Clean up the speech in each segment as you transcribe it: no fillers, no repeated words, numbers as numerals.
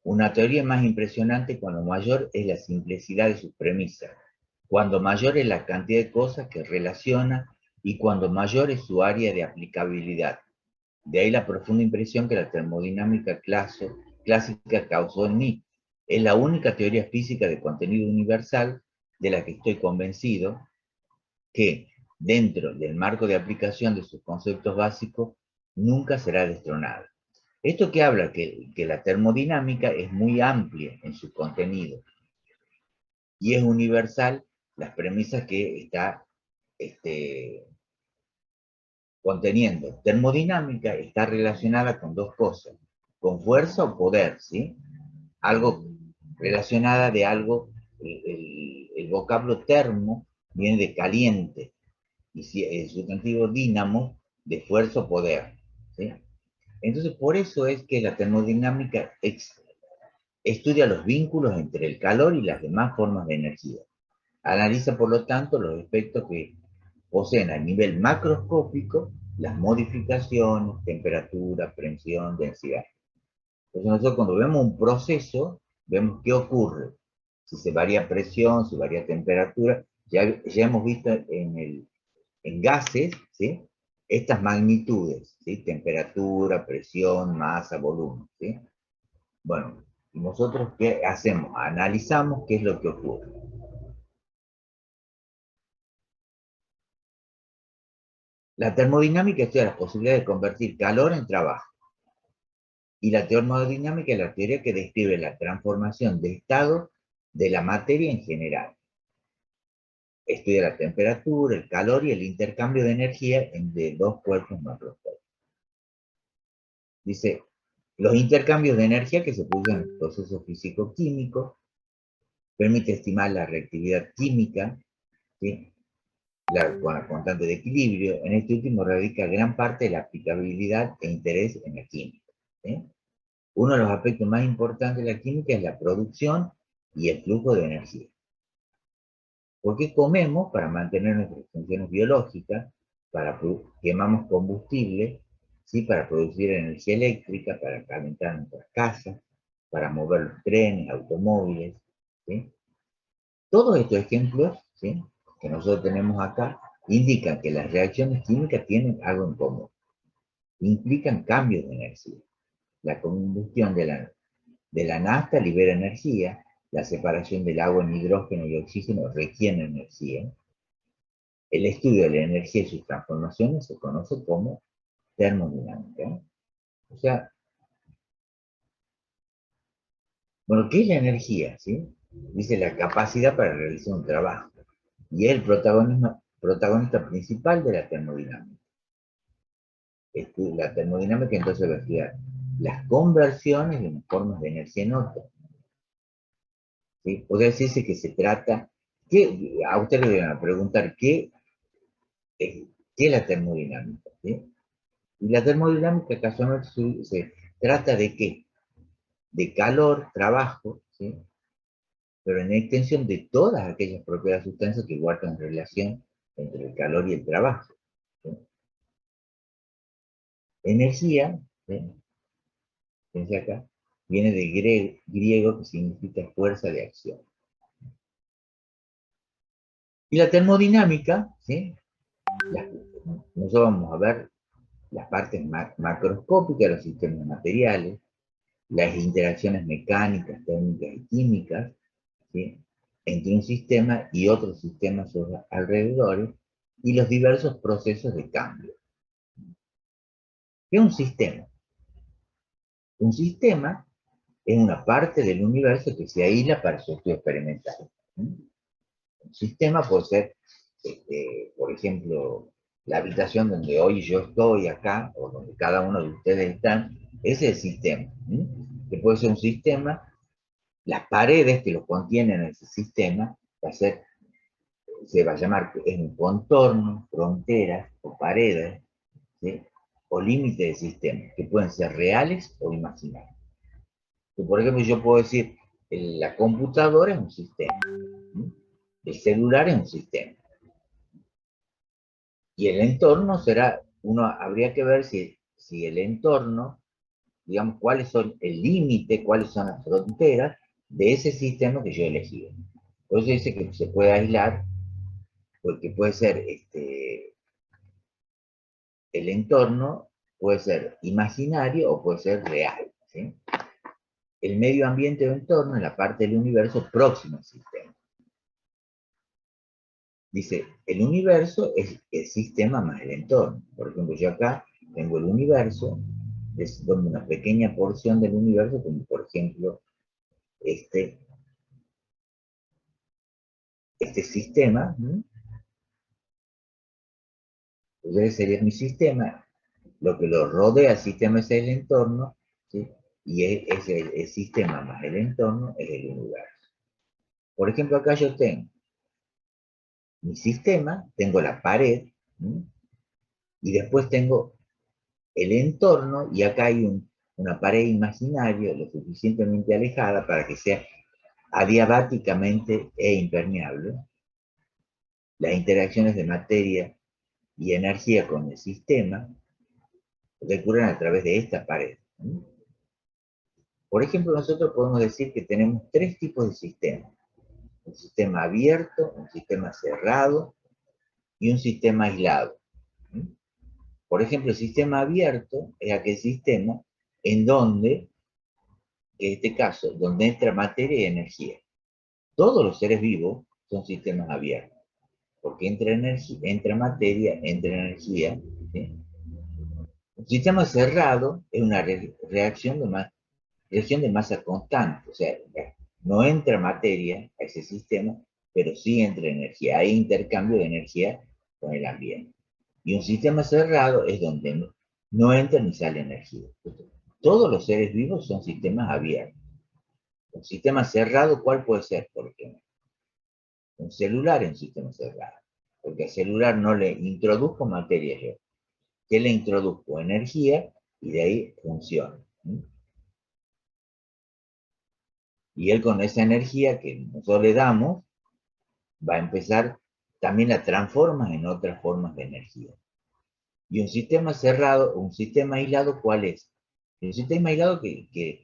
Una teoría más impresionante cuando mayor es la simplicidad de sus premisas, cuando mayor es la cantidad de cosas que relaciona y cuando mayor es su área de aplicabilidad. De ahí la profunda impresión que la termodinámica clásica causó en mí. Es la única teoría física de contenido universal de la que estoy convencido que, dentro del marco de aplicación de sus conceptos básicos, nunca será destronada. Esto que habla que la termodinámica es muy amplia en su contenido y es universal las premisas que está conteniendo. Termodinámica está relacionada con dos cosas, con fuerza o poder, ¿sí? Algo relacionada de algo, el vocablo termo viene de caliente, y si, el sustantivo dínamo de fuerza o poder, ¿sí? Entonces, por eso es que la termodinámica estudia los vínculos entre el calor y las demás formas de energía. Analiza, por lo tanto, los efectos que poseen a nivel macroscópico las modificaciones, temperatura, presión, densidad. Entonces nosotros cuando vemos un proceso, vemos qué ocurre. Si se varía presión, si varía temperatura, ya hemos visto en gases, ¿sí? Estas magnitudes, ¿sí? Temperatura, presión, masa, volumen, ¿sí? Bueno, nosotros ¿qué hacemos? Analizamos qué es lo que ocurre. La termodinámica estudia la posibilidad de convertir calor en trabajo. Y la termodinámica es la teoría que describe la transformación de estado de la materia en general. Estudia la temperatura, el calor y el intercambio de energía entre dos cuerpos macroscópicos. Dice, los intercambios de energía que se producen en el proceso físico-químico permite estimar la reactividad química, ¿sí? Con la constante de equilibrio. En este último radica gran parte de la aplicabilidad e interés en la química, ¿sí? Uno de los aspectos más importantes de la química es la producción y el flujo de energía. Porque comemos para mantener nuestras funciones biológicas, quemamos combustible, ¿sí? Para producir energía eléctrica, para calentar nuestras casas, para mover los trenes, automóviles, ¿sí? Todos estos ejemplos, ¿sí? Que nosotros tenemos acá indican que las reacciones químicas tienen algo en común. Implican cambios de energía. La combustión de la nafta libera energía, la separación del agua en hidrógeno y oxígeno requiere energía. El estudio de la energía y sus transformaciones se conoce como termodinámica. O sea, bueno, ¿qué es la energía? ¿Sí? Dice la capacidad para realizar un trabajo. Y es el protagonista principal de la termodinámica. La termodinámica entonces va a estudiar las conversiones de unas formas de energía en otras. ¿Sí? Podría decirse que se trata, a ustedes le van a preguntar qué es la termodinámica. ¿Sí? Y la termodinámica casualmente se trata de qué? De calor, trabajo, ¿sí? Pero en extensión de todas aquellas propiedades de sustancias que guardan relación entre el calor y el trabajo. ¿Sí? Energía, ¿sí? Fíjense acá, viene de griego que significa fuerza de acción. Y la termodinámica, ¿sí? Nosotros vamos a ver las partes macroscópicas de los sistemas materiales, las interacciones mecánicas, técnicas y químicas, ¿sí? Entre un sistema y otros sistemas alrededores, y los diversos procesos de cambio. ¿Qué es un sistema? Un sistema es una parte del universo que se aísla para su estudio experimental. Un sistema puede ser, por ejemplo, la habitación donde hoy yo estoy acá, o donde cada uno de ustedes están, ese es el sistema. Que puede ser un sistema, las paredes que lo contienen en ese sistema, se va a llamar un contorno, fronteras o paredes, ¿sí? O límites de sistema, que pueden ser reales o imaginarios. Por ejemplo, yo puedo decir, la computadora es un sistema, ¿sí? El celular es un sistema. Y el entorno será, uno habría que ver si el entorno digamos, cuáles son el límite, cuáles son las fronteras de ese sistema que yo he elegido. Por eso dice que se puede aislar, porque puede ser el entorno, puede ser imaginario o puede ser real, ¿sí? El medio ambiente o entorno es la parte del universo próximo al sistema. Dice, el universo es el sistema más el entorno. Por ejemplo, yo acá tengo el universo, es donde una pequeña porción del universo, como por ejemplo este, este sistema, ¿no? Entonces sería mi sistema, lo que lo rodea al sistema es el entorno, ¿sí? Y el sistema más el entorno es el universo. Por ejemplo, acá yo tengo mi sistema, tengo la pared, ¿sí? Y después tengo el entorno, y acá hay una pared imaginaria lo suficientemente alejada para que sea adiabáticamente e impermeable. Las interacciones de materia y energía con el sistema recurren a través de esta pared. Por ejemplo, nosotros podemos decir que tenemos tres tipos de sistemas. Un sistema abierto, un sistema cerrado y un sistema aislado. Por ejemplo, el sistema abierto es aquel sistema en donde, en este caso, donde entra materia y energía. Todos los seres vivos son sistemas abiertos, porque entra materia, entra energía, ¿sí? Un sistema cerrado es una reacción de masa constante, o sea, no entra materia a ese sistema, pero sí entra energía, hay intercambio de energía con el ambiente. Y un sistema cerrado es donde no entra ni sale energía. Todos los seres vivos son sistemas abiertos. Un sistema cerrado, ¿cuál puede ser, por ejemplo? Un celular es un sistema cerrado, porque al celular no le introduzco materia yo, que le introduzco energía y de ahí funciona. Y él con esa energía que nosotros le damos, va a empezar, también la transforma en otras formas de energía. Y un sistema cerrado, un sistema aislado, ¿cuál es? Un sistema aislado que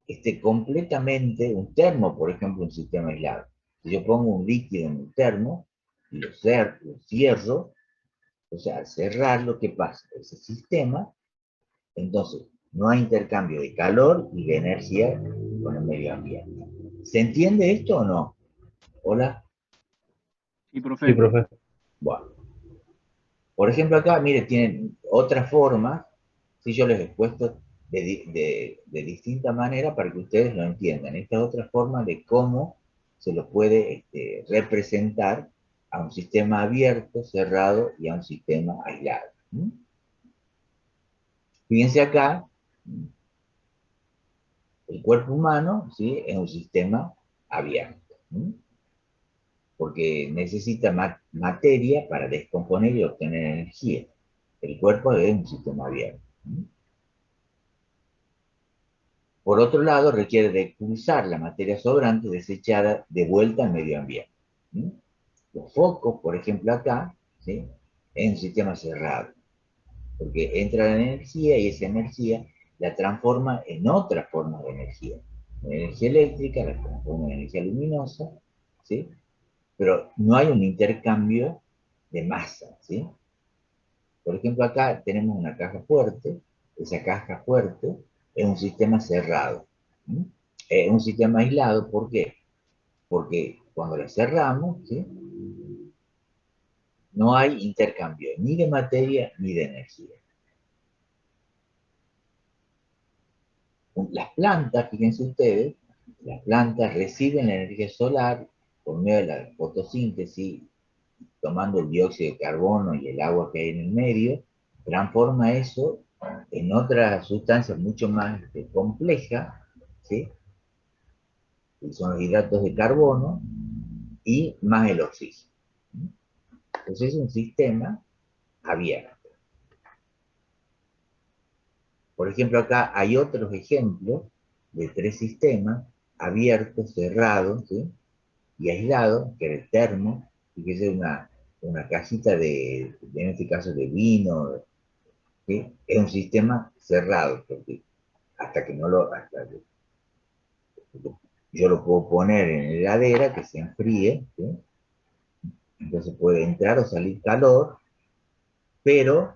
esté completamente, un termo, por ejemplo, un sistema aislado. Si yo pongo un líquido en un termo y lo cierro, o sea, al cerrarlo, ¿qué pasa? Ese sistema, entonces, no hay intercambio de calor y de energía con el medio ambiente. ¿Se entiende esto o no? ¿Hola? Sí, Sí, profe. profe. Bueno. Por ejemplo, acá, mire, tienen otra forma, si yo les he puesto de distinta manera para que ustedes lo entiendan. Esta es otra forma de cómo se lo puede representar a un sistema abierto, cerrado y a un sistema aislado. Fíjense acá, el cuerpo humano, ¿sí?, es un sistema abierto, porque necesita materia para descomponer y obtener energía. El cuerpo es un sistema abierto. Por otro lado, requiere de expulsar la materia sobrante desechada de vuelta al medio ambiente. Los focos, por ejemplo, acá, ¿sí?, es un sistema cerrado, porque entra la energía y esa energía la transforma en otra forma de energía. La energía eléctrica la transforma en energía luminosa, ¿sí? Pero no hay un intercambio de masa, ¿sí? Por ejemplo, acá tenemos una caja fuerte, esa caja fuerte es un sistema cerrado, es un sistema aislado. ¿Por qué? Porque cuando la cerramos, ¿sí?, no hay intercambio ni de materia ni de energía. Las plantas, fíjense ustedes, las plantas reciben la energía solar por medio de la fotosíntesis, tomando el dióxido de carbono y el agua que hay en el medio, transforma eso en otra sustancia mucho más compleja, ¿sí?, que son los hidratos de carbono y más el oxígeno. Entonces es un sistema abierto. Por ejemplo, acá hay otros ejemplos de tres sistemas abiertos, cerrados, ¿sí?, y aislados, que era el termo, y que es una cajita en este caso de vino, ¿sí?, es un sistema cerrado, porque hasta que no lo, yo lo puedo poner en la heladera, que se enfríe, ¿sí? Entonces puede entrar o salir calor, pero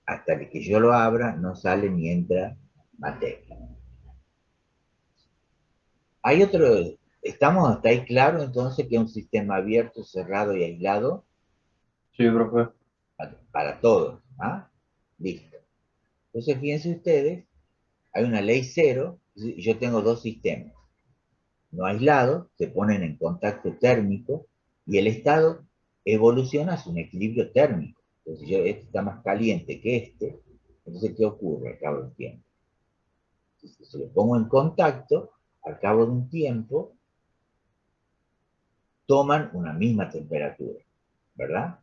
hasta que yo lo abra no sale ni entra materia. Hay otro, estamos hasta ahí claro entonces que es un sistema abierto, cerrado y aislado Sí, profe. para todos. ¿Ah? Listo. Entonces fíjense ustedes, hay una ley cero, yo tengo dos sistemas no aislados, se ponen en contacto térmico y el estado evoluciona hacia un equilibrio térmico. Entonces, este está más caliente que este, entonces, ¿qué ocurre al cabo del tiempo? Si se lo pongo en contacto, al cabo de un tiempo, toman una misma temperatura, ¿verdad?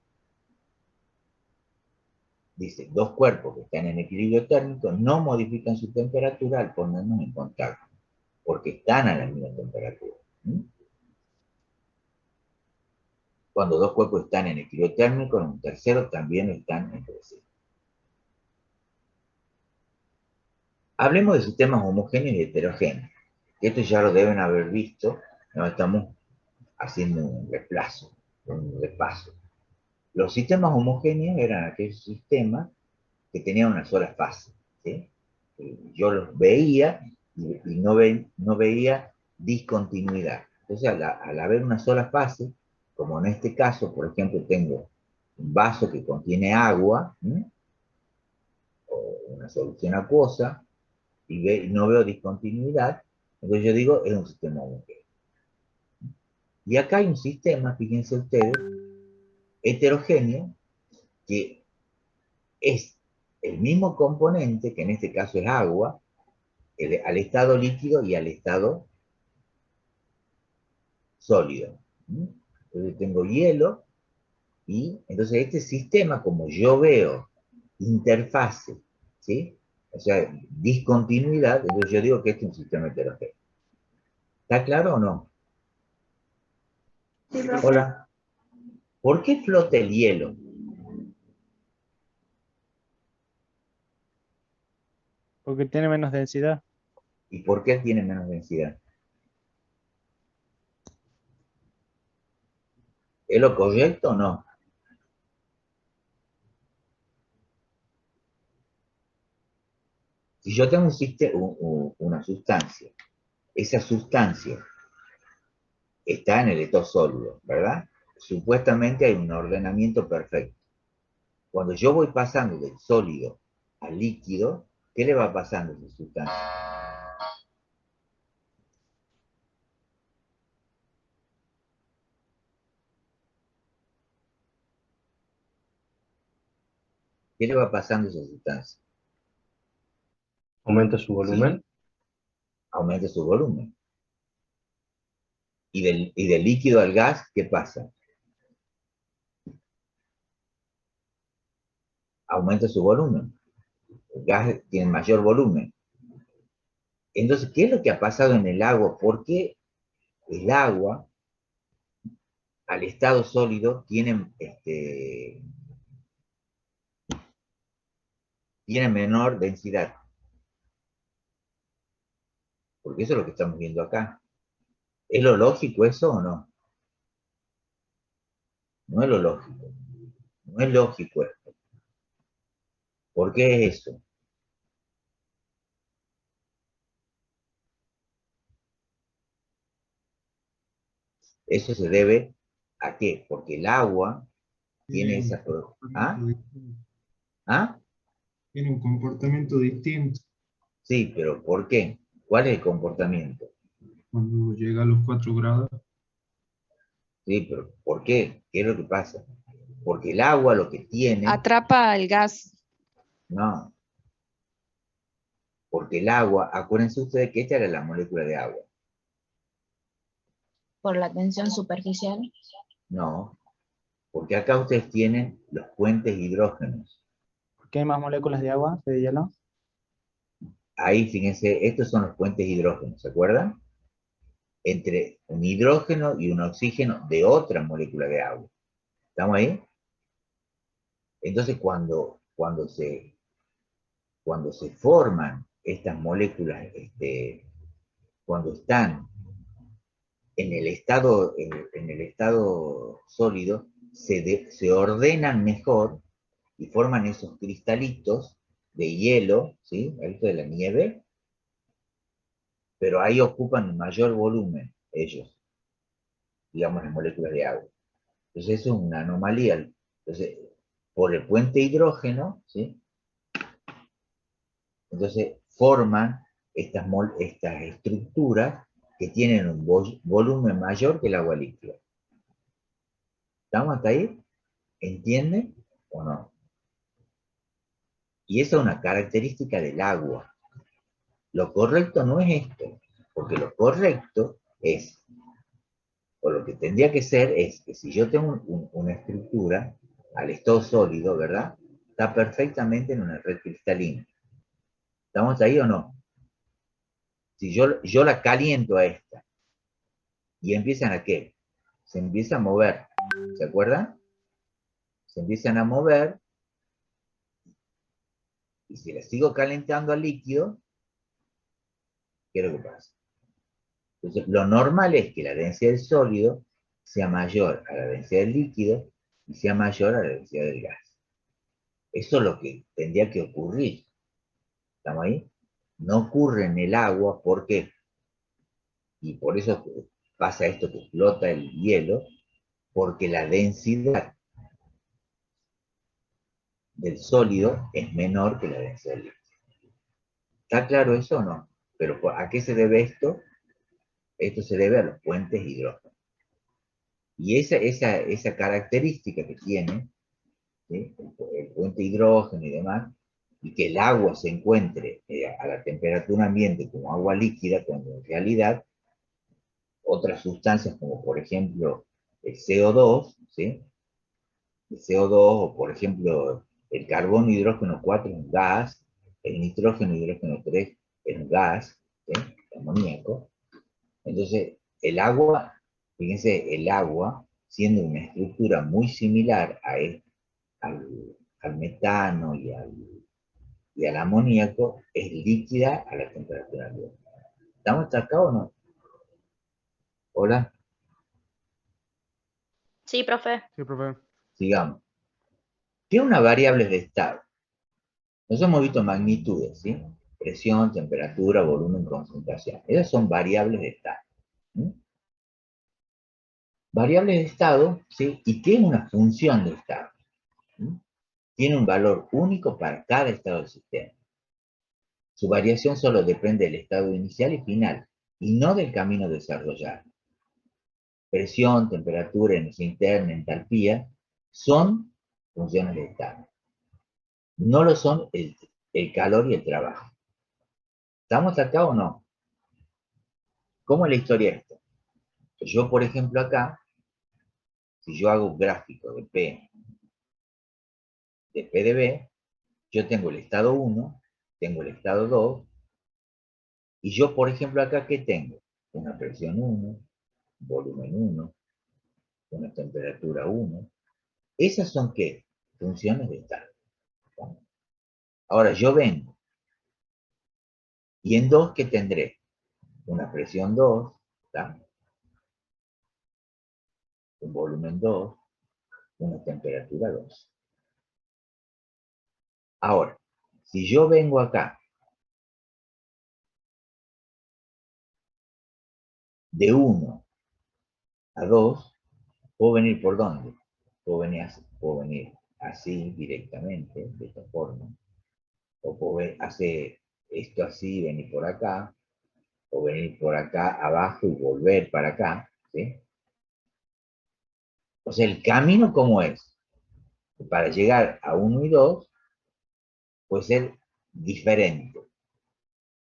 Dice, dos cuerpos que están en equilibrio térmico no modifican su temperatura al ponernos en contacto, porque están a la misma temperatura. ¿Mm? Cuando dos cuerpos están en equilibrio térmico, en un tercero también están entre sí. Hablemos de sistemas homogéneos y heterogéneos. Esto ya lo deben haber visto, no estamos haciendo un repaso. Los sistemas homogéneos eran aquellos sistemas que tenían una sola fase. ¿Sí? Yo los veía y no veía discontinuidad. Entonces, al haber una sola fase, como en este caso, por ejemplo, tengo un vaso que contiene agua, ¿sí? O una solución acuosa, y no veo discontinuidad, entonces yo digo, es un sistema homogéneo. Y acá hay un sistema, fíjense ustedes, heterogéneo, que es el mismo componente, que en este caso es agua, al estado líquido y al estado sólido. Entonces tengo hielo, y entonces este sistema, como yo veo interfase, ¿sí? O sea, discontinuidad, entonces yo digo que este es un sistema heterogéneo. ¿Está claro o no? Sí, profe. Hola. ¿Por qué flota el hielo? Porque tiene menos densidad. ¿Y por qué tiene menos densidad? ¿Es lo correcto o no? Si yo tengo una sustancia, esa sustancia está en el estado sólido, ¿verdad? Supuestamente hay un ordenamiento perfecto. Cuando yo voy pasando del sólido al líquido, ¿qué le va pasando a esa sustancia? ¿Qué le va pasando a esa sustancia? Aumenta su ¿Sí? volumen. Aumenta su volumen. Y del líquido al gas, ¿qué pasa? Aumenta su volumen. El gas tiene mayor volumen. Entonces, ¿qué es lo que ha pasado en el agua? ¿Por qué el agua al estado sólido tiene menor densidad? Porque eso es lo que estamos viendo acá. ¿Es lo lógico eso o no? No es lo lógico. No es lógico esto. ¿Por qué es eso? Eso se debe a qué? Porque el agua tiene Tiene un esa... comportamiento ¿Ah? distinto. ¿Ah? Tiene un comportamiento distinto. Sí, pero ¿por qué? ¿Cuál es el comportamiento? Cuando llega a los 4 grados, Sí, pero ¿por qué? ¿Qué es lo que pasa? Porque el agua lo que tiene, Atrapa el gas no, porque el agua, acuérdense ustedes que esta era la molécula de agua. por la tensión superficial. No, porque acá ustedes tienen los puentes hidrógenos. ¿Por qué hay más moléculas de agua que de hielo? Ahí, fíjense, estos son los puentes hidrógenos, ¿se acuerdan? Entre un hidrógeno y un oxígeno de otra molécula de agua. ¿Estamos ahí? Entonces, cuando se forman estas moléculas, cuando están en el estado sólido, se ordenan mejor y forman esos cristalitos de hielo, ¿sí? Esto de la nieve, pero ahí ocupan mayor volumen ellos, digamos, las moléculas de agua. Entonces eso es una anomalía. Entonces, por el puente hidrógeno, ¿sí? Entonces forman estas estructuras que tienen un volumen mayor que el agua líquida. ¿Estamos hasta ahí? ¿Entienden o no? Y esa es una característica del agua. Lo correcto no es esto, porque lo correcto es, o lo que tendría que ser, es que si yo tengo una estructura al estado sólido, ¿verdad? Está perfectamente en una red cristalina. ¿Estamos ahí o no? Si yo la caliento a esta, y empiezan a ¿qué? Se empieza a mover, ¿se acuerdan? Se empiezan a mover, y si la sigo calentando al líquido, ¿qué es lo que pasa? Entonces, lo normal es que la densidad del sólido sea mayor a la densidad del líquido y sea mayor a la densidad del gas. Eso es lo que tendría que ocurrir. ¿Estamos ahí? No ocurre en el agua, ¿por qué? Y por eso pasa esto que explota el hielo, porque la densidad del sólido es menor que la densidad del líquido. ¿Está claro eso o no? Pero ¿a qué se debe esto? Esto se debe a los puentes hidrógenos. Y esa característica que tiene, ¿sí? El puente hidrógeno y demás, y que el agua se encuentre a la temperatura ambiente como agua líquida, cuando en realidad otras sustancias como por ejemplo el CO2, ¿sí? El CO2 o por ejemplo el carbono hidrógeno 4 es un gas, el nitrógeno hidrógeno 3 es un gas, ¿sí? El amoníaco. Entonces el agua, fíjense, el agua siendo una estructura muy similar al metano y al amoníaco, es líquida a la temperatura ambiente. ¿Estamos hasta acá o no? Hola, Sí, profe. Sí, profe. sigamos. Tiene unas variables de estado. Nosotros hemos visto magnitudes, ¿sí? Presión, temperatura, volumen, concentración. Esas son variables de estado. ¿Sí? Variables de estado, ¿sí? ¿Y qué es una función de estado? ¿Sí? Tiene un valor único para cada estado del sistema. Su variación solo depende del estado inicial y final, y no del camino desarrollado. Presión, temperatura, energía interna, entalpía, son funciones de estado. No lo son el calor y el trabajo. ¿Estamos acá o no? ¿Cómo es la historia de esto? Yo, por ejemplo, acá, si yo hago un gráfico de P de B, yo tengo el estado 1, tengo el estado 2, y yo, por ejemplo, acá, ¿qué tengo? Una presión 1, volumen 1, una temperatura 1. ¿Esas son qué? Funciones de estado. Ahora, yo vengo, y en 2, ¿qué tendré? Una presión 2, ¿tá? Un volumen 2, una temperatura 2. Ahora, si yo vengo acá de 1 a 2, ¿puedo venir por dónde? Puedo venir así directamente, de esta forma, o puedo hacer esto así, venir por acá, o venir por acá abajo y volver para acá, ¿sí? O sea, el camino, ¿cómo es? Para llegar a 1 y 2 puede ser diferente,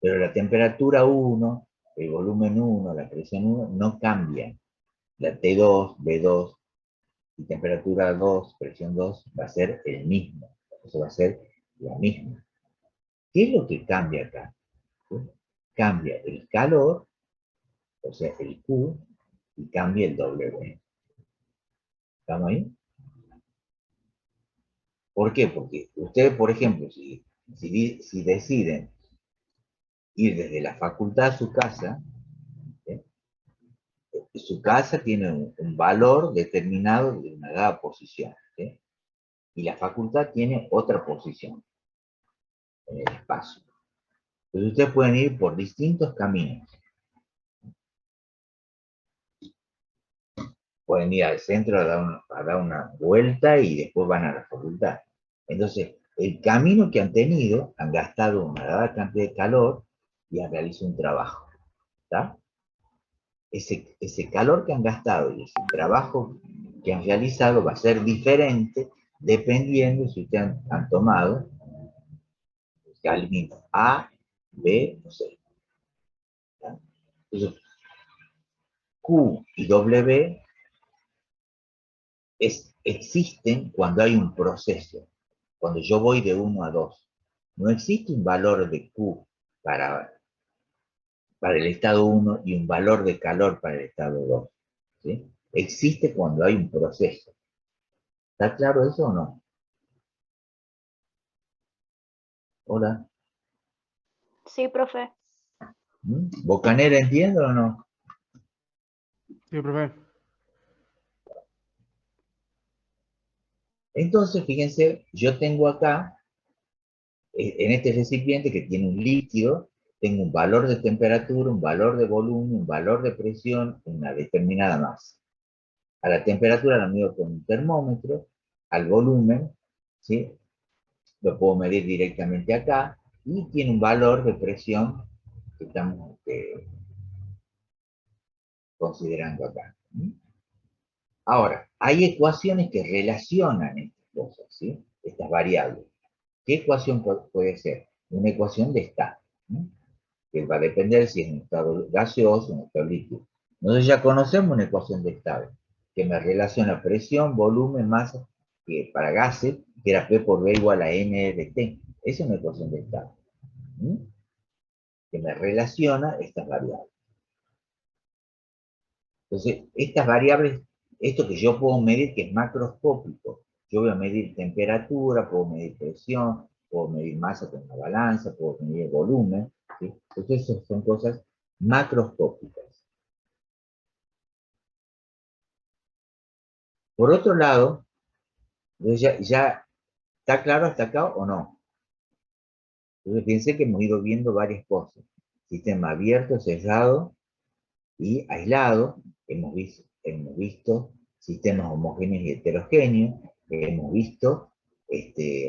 pero la temperatura 1, el volumen 1, la presión 1 no cambian. La T2, B2 y temperatura 2, presión 2 va a ser el mismo. Eso va a ser la misma. ¿Qué es lo que cambia acá? ¿Sí? Cambia el calor, o sea, el Q, y cambia el W. ¿Estamos ahí? ¿Por qué? Porque ustedes, por ejemplo, si deciden ir desde la facultad a su casa. ¿Sí? Su casa tiene un valor determinado de una dada posición. ¿Sí? Y la facultad tiene otra posición en el espacio. Entonces ustedes pueden ir por distintos caminos. Pueden ir al centro a dar una vuelta y después van a la facultad. Entonces, el camino que han tenido, han gastado una dada cantidad de calor y han realizado un trabajo. ¿Está? Ese calor que han gastado y ese trabajo que han realizado va a ser diferente dependiendo si ustedes han tomado camino A, B o C. ¿Está? Entonces, Q y W existen cuando hay un proceso, cuando yo voy de 1 a 2. No existe un valor de Q para el estado 1 y un valor de calor para el estado 2. ¿Sí? Existe cuando hay un proceso. ¿Está claro eso o no? Hola. Sí, profe. ¿Bocanera entiende o no? Sí, profe. Entonces, fíjense, yo tengo acá, en este recipiente que tiene un líquido, tengo un valor de temperatura, un valor de volumen, un valor de presión, una determinada masa. A la temperatura la mido con un termómetro, al volumen, ¿sí? Lo puedo medir directamente acá, y tiene un valor de presión que estamos considerando acá. Ahora, hay ecuaciones que relacionan estas cosas, ¿sí? Estas variables. ¿Qué ecuación puede ser? Una ecuación de estado, ¿no? Que va a depender si es un estado gaseoso o un estado líquido. Nosotros ya conocemos una ecuación de estado, que me relaciona presión, volumen, masa, que para gases, que era P por B igual a N de T. Esa es una ecuación de estado, ¿sí? Que me relaciona estas variables. Entonces, estas variables, esto que yo puedo medir, que es macroscópico, yo voy a medir temperatura, puedo medir presión, puedo medir masa con una balanza, puedo medir volumen, ¿sí? Entonces, esas son cosas macroscópicas. Por otro lado, ya está claro hasta acá o no. Entonces, fíjense que hemos ido viendo varias cosas. Sistema abierto, cerrado y aislado. Hemos visto sistemas homogéneos y heterogéneos. Hemos visto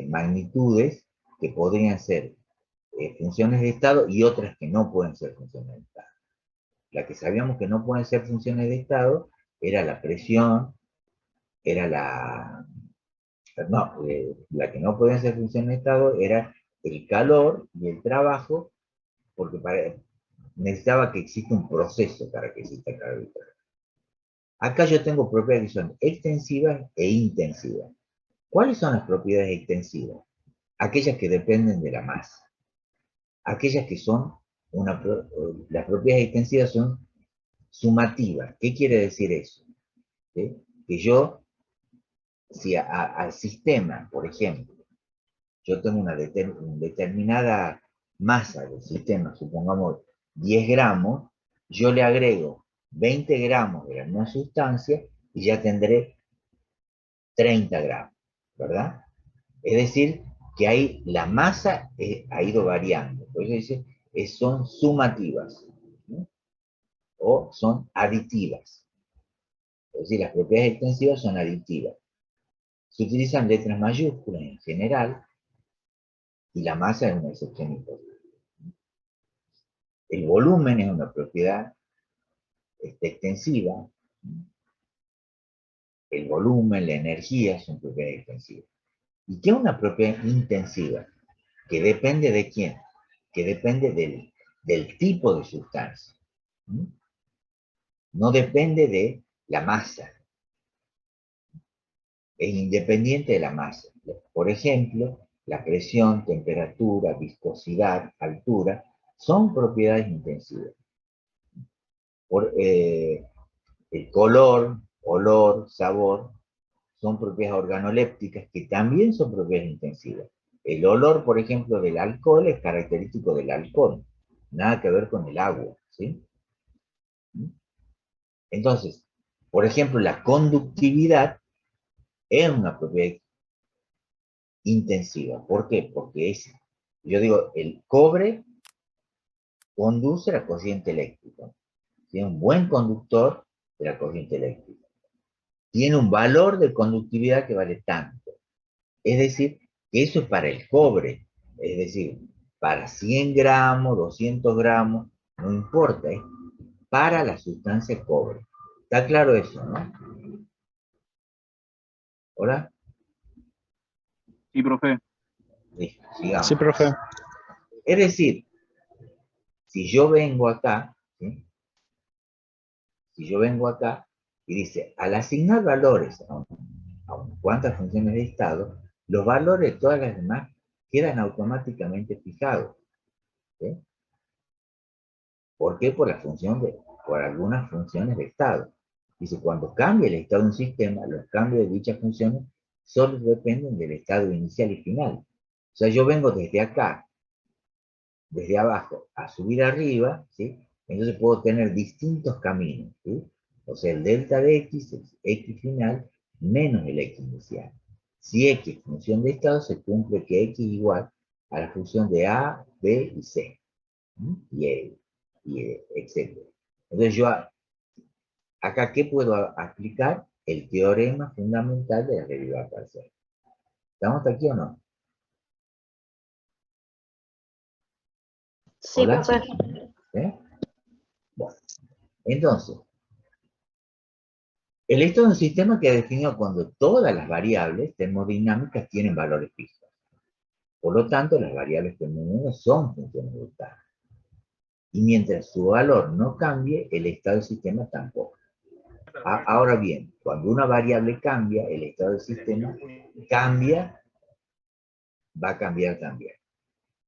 magnitudes que podrían ser funciones de estado y otras que no pueden ser funciones de estado. La que sabíamos que no pueden ser funciones de estado era la presión, era la que no podían ser funciones de estado era el calor y el trabajo, porque necesitaba que exista un proceso para que exista calor y trabajo. Acá yo tengo propiedades que son extensivas e intensivas. ¿Cuáles son las propiedades extensivas? Aquellas que dependen de la masa. Aquellas que son, las propiedades extensivas son sumativas. ¿Qué quiere decir eso? ¿Sí? Que yo, si al sistema, por ejemplo, yo tengo una determinada masa del sistema, supongamos 10 gramos, yo le agrego 20 gramos de la misma sustancia y ya tendré 30 gramos, ¿verdad? Es decir, que ahí la masa ha ido variando. Por eso dice, son sumativas, ¿no? O son aditivas. Es decir, las propiedades extensivas son aditivas. Se utilizan letras mayúsculas en general y la masa es una excepción importante. El volumen es una propiedad extensiva. El volumen, la energía son propiedades extensivas. ¿Y qué es una propiedad intensiva? Que depende de quién, que depende del tipo de sustancia. No depende de la masa, es independiente de la masa. Por ejemplo, la presión, temperatura, viscosidad, altura, son propiedades intensivas. El color, olor, sabor, son propiedades organolépticas que también son propiedades intensivas. El olor, por ejemplo, del alcohol es característico del alcohol. nada que ver con el agua, ¿sí? Entonces, por ejemplo, la conductividad es una propiedad intensiva. ¿Por qué? Porque yo digo, el cobre conduce la corriente eléctrica. Tiene un buen conductor de la corriente eléctrica. Tiene un valor de conductividad que vale tanto. Es decir, que eso es para el cobre. Es decir, para 100 gramos, 200 gramos, no importa, es para la sustancia cobre. ¿Está claro eso, no? ¿Hola? Sí, profe. Listo, sigamos. Sí, profe. Es decir, si yo vengo acá, ¿sí? Si yo vengo acá y dice, al asignar valores a unas cuantas funciones de estado, los valores de todas las demás quedan automáticamente fijados. ¿Sí? ¿Por qué? Por algunas funciones de estado. Dice, cuando cambia el estado de un sistema, los cambios de dichas funciones solo dependen del estado inicial y final. O sea, yo vengo desde acá, desde abajo, a subir arriba, ¿sí? Entonces puedo tener distintos caminos, ¿sí? O sea, el delta de x es x final menos el x inicial. Si x función de estado, se cumple que x igual a la función de a, b y c, etc. Entonces yo acá, ¿qué puedo aplicar? El teorema fundamental de la derivada parcial. ¿Estamos hasta aquí o no? Sí, ¿Hola? profe. ¿Eh? Bueno, entonces, el estado de un sistema queda definido cuando todas las variables termodinámicas tienen valores fijos. Por lo tanto, las variables termodinámicas son funciones de estado. Y mientras su valor no cambie, el estado del sistema tampoco. Ahora bien, cuando una variable cambia, el estado del sistema cambia, va a cambiar también.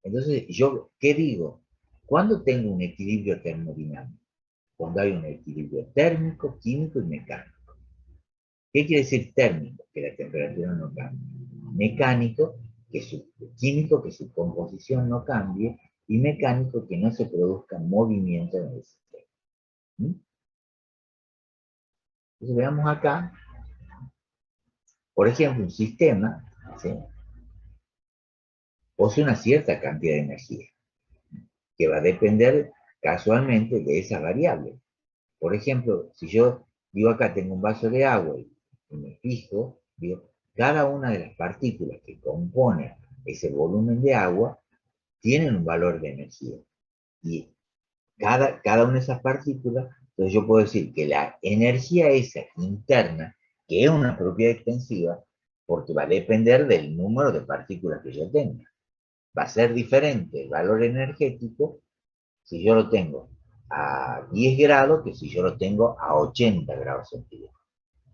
Entonces, ¿yo qué digo? ¿Cuándo tengo un equilibrio termodinámico? Cuando hay un equilibrio térmico, químico y mecánico. ¿Qué quiere decir térmico? Que la temperatura no cambie. Mecánico, químico, que su composición no cambie. Y mecánico, que no se produzca movimiento en el sistema. Entonces veamos acá, por ejemplo, un sistema, ¿sí?, posee una cierta cantidad de energía, que va a depender casualmente de esas variables. Por ejemplo, si yo digo acá tengo un vaso de agua y me fijo, digo, cada una de las partículas que componen ese volumen de agua tienen un valor de energía. Y cada una de esas partículas, entonces yo puedo decir que la energía esa interna, que es una propiedad extensiva, porque va a depender del número de partículas que yo tenga. Va a ser diferente el valor energético si yo lo tengo a 10 grados que si yo lo tengo a 80 grados centígrados.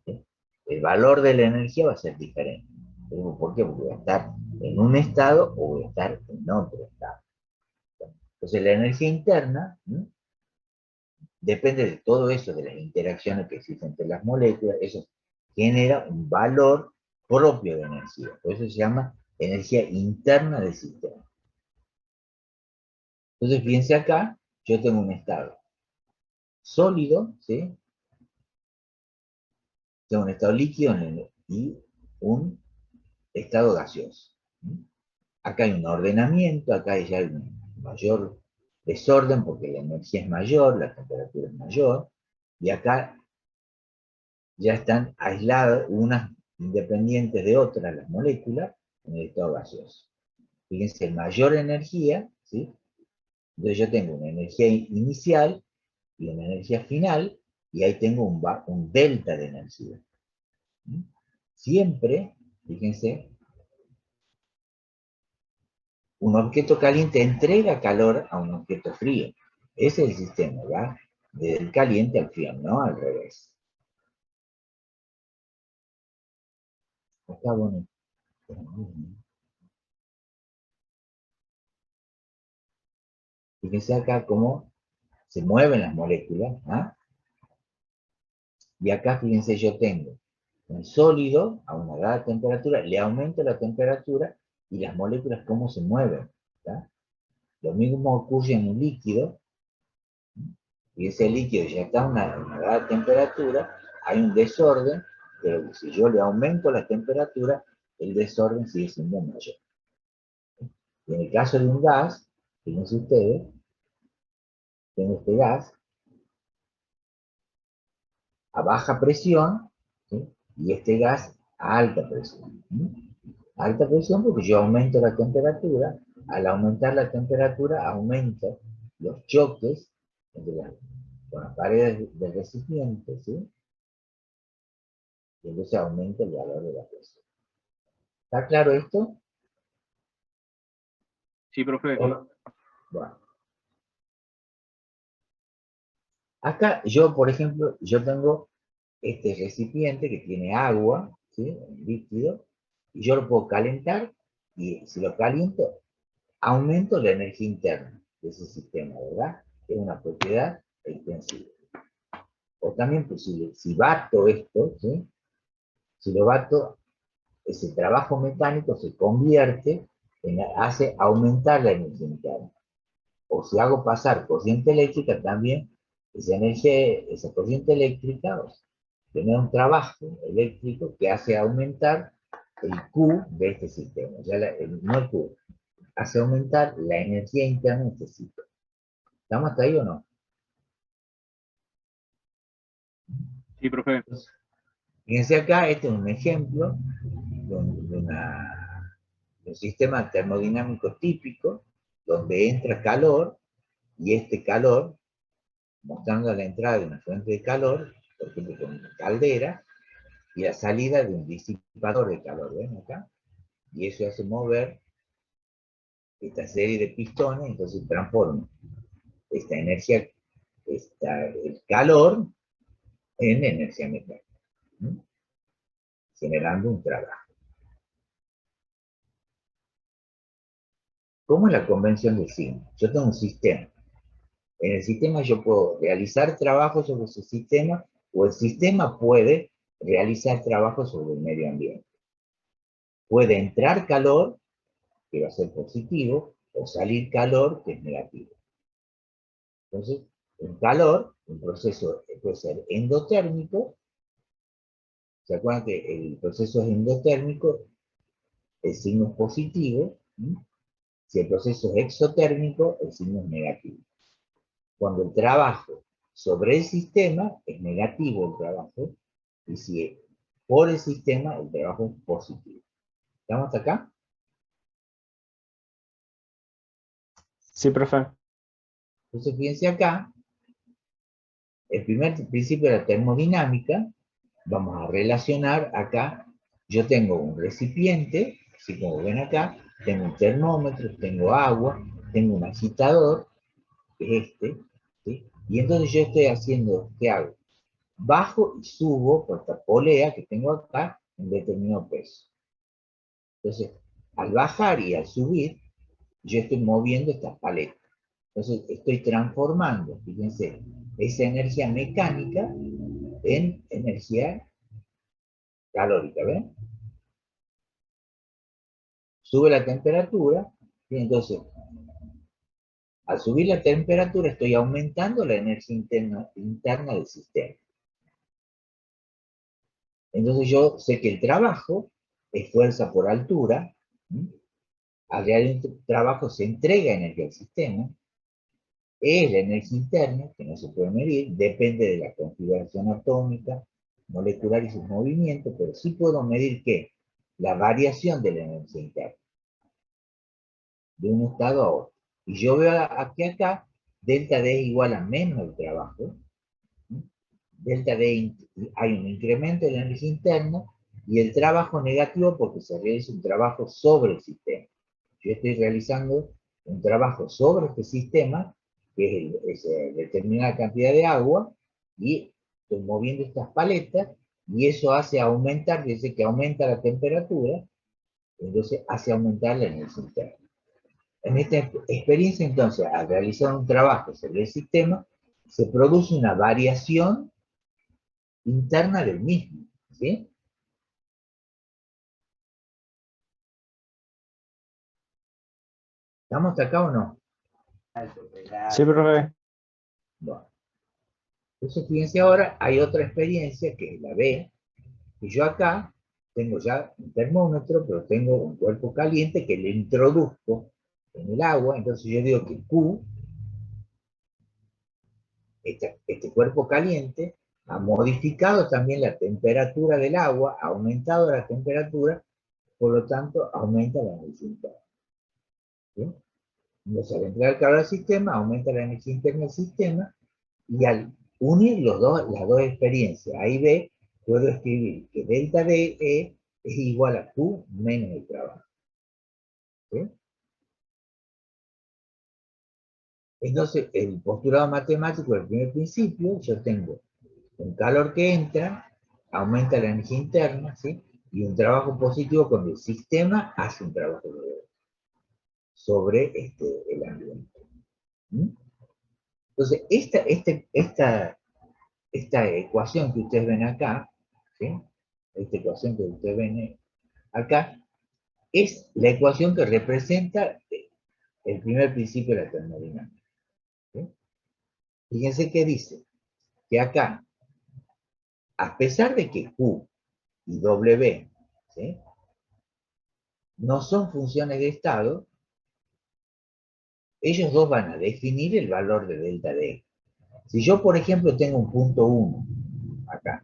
¿Sí? El valor de la energía va a ser diferente. ¿Por qué? Porque voy a estar en un estado o voy a estar en otro estado. Entonces la energía interna, ¿sí?, depende de todo eso, de las interacciones que existen entre las moléculas. Eso genera un valor propio de energía. Por eso se llama energía interna del sistema. Entonces, fíjense acá, yo tengo un estado sólido, ¿sí? Tengo un estado líquido y un estado gaseoso. Acá hay un ordenamiento, acá ya hay un mayor desorden porque la energía es mayor, la temperatura es mayor, y acá ya están aisladas unas independientes de otras las moléculas en el estado gaseoso. Fíjense, mayor energía, ¿sí? Entonces yo tengo una energía inicial y una energía final, y ahí tengo un delta de energía. Siempre, fíjense, un objeto caliente entrega calor a un objeto frío. Ese es el sistema, ¿va? Del caliente al frío, no al revés. Está bueno. Fíjense acá cómo se mueven las moléculas, ¿ah? Y acá, fíjense, yo tengo un sólido a una dada temperatura, le aumento la temperatura y las moléculas cómo se mueven, ¿tá? Lo mismo ocurre en un líquido, y ese líquido ya está a una dada temperatura, hay un desorden, pero si yo le aumento la temperatura, el desorden sigue siendo mayor. Y en el caso de un gas, fíjense ustedes, tengo este gas a baja presión, ¿sí? Y este gas a alta presión. ¿Sí? Alta presión porque yo aumento la temperatura, al aumentar la temperatura aumento los choques con las paredes del recipiente, ¿sí? Y entonces aumenta el valor de la presión. ¿Está claro esto? Sí, profe. Bueno. Acá yo, por ejemplo, yo tengo este recipiente que tiene agua, ¿sí? Un líquido, y yo lo puedo calentar, y si lo caliento, aumento la energía interna de ese sistema, ¿verdad? Es una propiedad extensiva. O también, pues, si bato esto, ¿sí? Si lo bato, ese trabajo mecánico se convierte hace aumentar la energía interna. O si hago pasar corriente eléctrica, también esa corriente eléctrica, o sea, tiene un trabajo eléctrico que hace aumentar el Q de este sistema. Ya no el Q, hace aumentar la energía interna de este sistema. ¿Estamos hasta ahí o no? Sí, profe. Fíjense acá, este es un ejemplo de un sistema termodinámico típico, donde entra calor, y este calor, mostrando la entrada de una fuente de calor, por ejemplo con una caldera, y la salida de un disipador de calor, ¿ven acá? Y eso hace mover esta serie de pistones, entonces transforma esta energía, el calor, en energía mecánica, ¿sí? Generando un trabajo. ¿Cómo es la convención de signo? Yo tengo un sistema. En el sistema yo puedo realizar trabajo sobre ese sistema, o el sistema puede realizar trabajo sobre el medio ambiente. Puede entrar calor, que va a ser positivo, o salir calor, que es negativo. Entonces, el calor, un proceso puede ser endotérmico. ¿Se acuerdan que el proceso es endotérmico? El signo es positivo. ¿Sí? Si el proceso es exotérmico, el signo es negativo. Cuando el trabajo sobre el sistema es negativo el trabajo, y si es por el sistema, el trabajo es positivo. ¿Estamos hasta acá? Sí, profe. Entonces, fíjense acá, el primer principio de la termodinámica, vamos a relacionar acá, yo tengo un recipiente, así como ven acá, tengo un termómetro, tengo agua, tengo un agitador, que es este, ¿sí? Y entonces yo estoy haciendo, ¿qué hago? Bajo y subo por esta polea que tengo acá en determinado peso. Entonces, al bajar y al subir, yo estoy moviendo estas paletas. Entonces, estoy transformando, fíjense, esa energía mecánica en energía calórica, ¿ven? Sube la temperatura, y entonces, al subir la temperatura, estoy aumentando la energía interna del sistema. Entonces, yo sé que el trabajo es fuerza por altura. ¿Sí? Al realizar el trabajo se entrega energía al sistema. Es la energía interna, que no se puede medir, depende de la configuración atómica, molecular y sus movimientos, pero sí puedo medir ¿qué? La variación de la energía interna, de un estado a otro. Y yo veo aquí acá, delta D es igual a menos el trabajo. ¿Sí? Delta D hay un incremento de la energía interna, y el trabajo negativo porque se realiza un trabajo sobre el sistema. Yo estoy realizando un trabajo sobre este sistema, que es determinada cantidad de agua, y estoy moviendo estas paletas, y eso hace aumentar, dice que aumenta la temperatura, entonces hace aumentar la energía interna. En esta experiencia, entonces, al realizar un trabajo sobre el sistema, se produce una variación interna del mismo, ¿sí? ¿Estamos hasta acá o no? Sí, profe. Bueno, entonces fíjense ahora, hay otra experiencia que es la B, que yo acá tengo ya un termómetro, pero tengo un cuerpo caliente que le introduzco en el agua, entonces yo digo que Q, este cuerpo caliente, ha modificado también la temperatura del agua, ha aumentado la temperatura, por lo tanto aumenta la energía interna. ¿Sí? Entonces al entrar el calor al sistema, aumenta la energía interna del sistema, y al unir las dos experiencias, A y B, puedo escribir que delta de E es igual a Q menos el trabajo. ¿Sí? Entonces, el postulado matemático del primer principio, yo tengo un calor que entra, aumenta la energía interna, ¿sí? Y un trabajo positivo cuando el sistema hace un trabajo sobre el ambiente. ¿Mm? Entonces, esta ecuación que ustedes ven acá, ¿sí? Esta ecuación que ustedes ven acá, es la ecuación que representa el primer principio de la termodinámica. ¿Sí? Fíjense que dice que acá, a pesar de que Q y W, ¿sí?, no son funciones de estado, ellos dos van a definir el valor de delta D. Si yo, por ejemplo, tengo un punto 1 acá,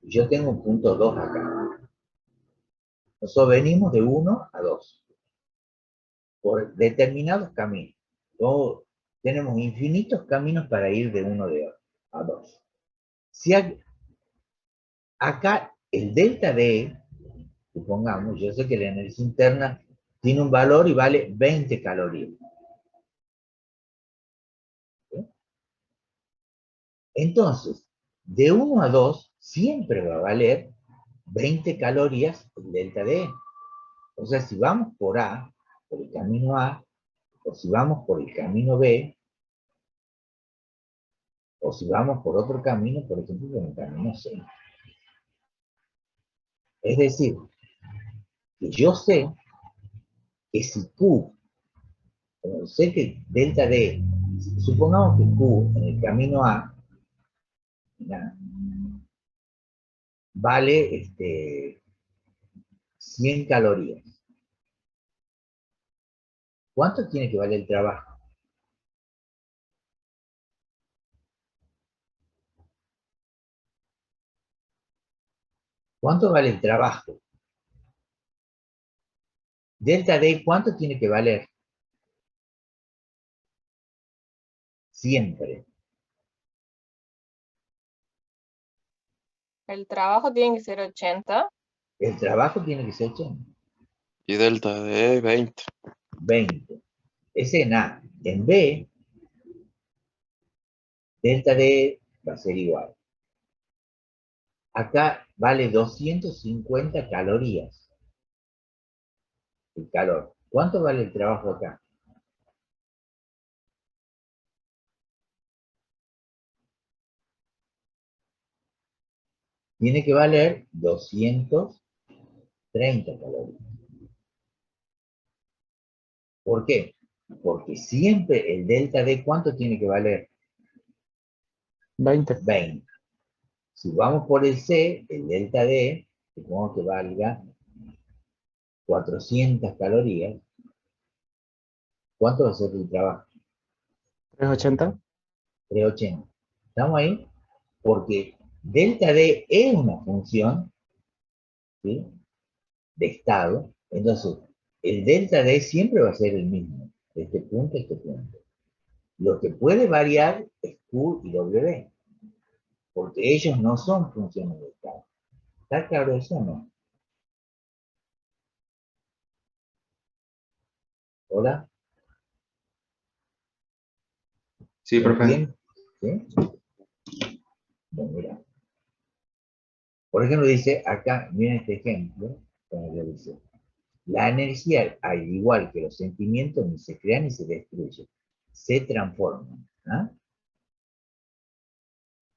y yo tengo un punto 2 acá, nosotros venimos de 1 a 2, por determinados caminos. Luego, tenemos infinitos caminos para ir de 1 a 2. Si acá el delta D, supongamos, yo sé que la energía interna tiene un valor y vale 20 calorías. ¿Sí? Entonces, de 1 a 2 siempre va a valer 20 calorías el delta D. O sea, si vamos por A, por el camino A, o si vamos por el camino B, o si vamos por otro camino, por ejemplo, por el camino C. Es decir, que yo sé que si Q, sé que delta D, supongamos que Q en el camino A, vale 100 calorías. ¿Cuánto tiene que valer el trabajo? ¿Cuánto vale el trabajo? Delta D, ¿cuánto tiene que valer? Siempre. El trabajo tiene que ser 80. El trabajo tiene que ser 80. Y delta de 20. 20. Ese en A. En B, delta D va a ser igual. Acá vale 250 calorías. El calor. ¿Cuánto vale el trabajo acá? Tiene que valer 230 calorías. ¿Por qué? Porque siempre el delta D, ¿cuánto tiene que valer? 20. 20. Si vamos por el C, el delta D, supongo que valga 400 calorías. ¿Cuánto va a ser el trabajo? 380. 380. ¿Estamos ahí? Porque delta D es una función, ¿sí?, de estado. Entonces, el delta D siempre va a ser el mismo, de este punto a este punto. Lo que puede variar es Q y W, porque ellos no son funciones de estado. ¿Está claro eso o no? ¿Hola? Sí, profe. ¿Bien? ¿Sí? Bueno, mira. Por ejemplo, dice acá, miren este ejemplo, cuando dice, la energía, al igual que los sentimientos, ni se crean ni se destruyen, se transforman. ¿Ah?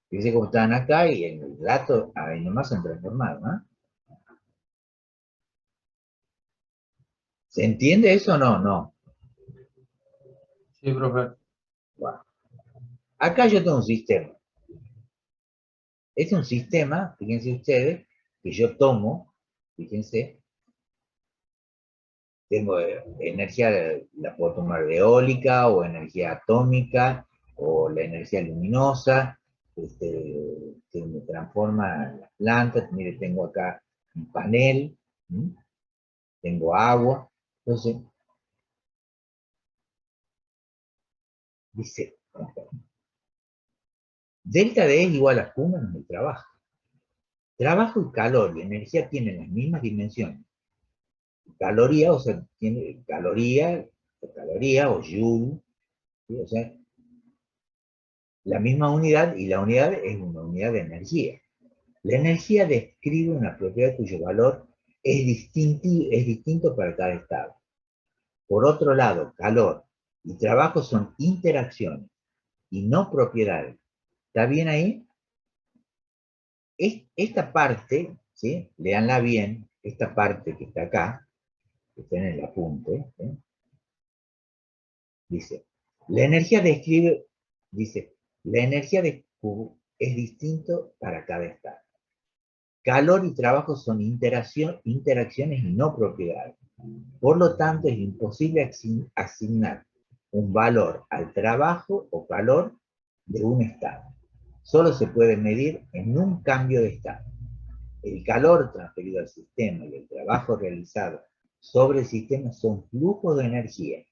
Fíjense cómo están acá y en el dato ahí nomás se han transformado. ¿Ah? ¿Se entiende eso o no? No. Sí, profe. Bueno, acá yo tengo un sistema. Es un sistema, fíjense ustedes, que yo tomo, fíjense, tengo energía, la puedo tomar de eólica o energía atómica o la energía luminosa, que me transforma las plantas. Mire, tengo acá un panel, ¿m? Tengo agua. Entonces, dice, delta D es igual a Q menos el trabajo. Trabajo y calor y energía tienen las mismas dimensiones. Caloría, o sea, tiene caloría o joule, ¿sí? O sea, la misma unidad, y la unidad es una unidad de energía. La energía describe una propiedad cuyo valor es distinto para cada estado. Por otro lado, calor y trabajo son interacciones y no propiedades. ¿Está bien ahí? Esta parte, ¿sí? Leanla bien, esta parte que está acá, que está en el apunte, ¿sí? Dice, la energía describe, dice, la energía de Q es distinto para cada estado. Calor y trabajo son interacciones y no propiedades. Por lo tanto, es imposible asignar un valor al trabajo o calor de un estado. Solo se puede medir en un cambio de estado. El calor transferido al sistema y el trabajo realizado sobre el sistema son flujos de energía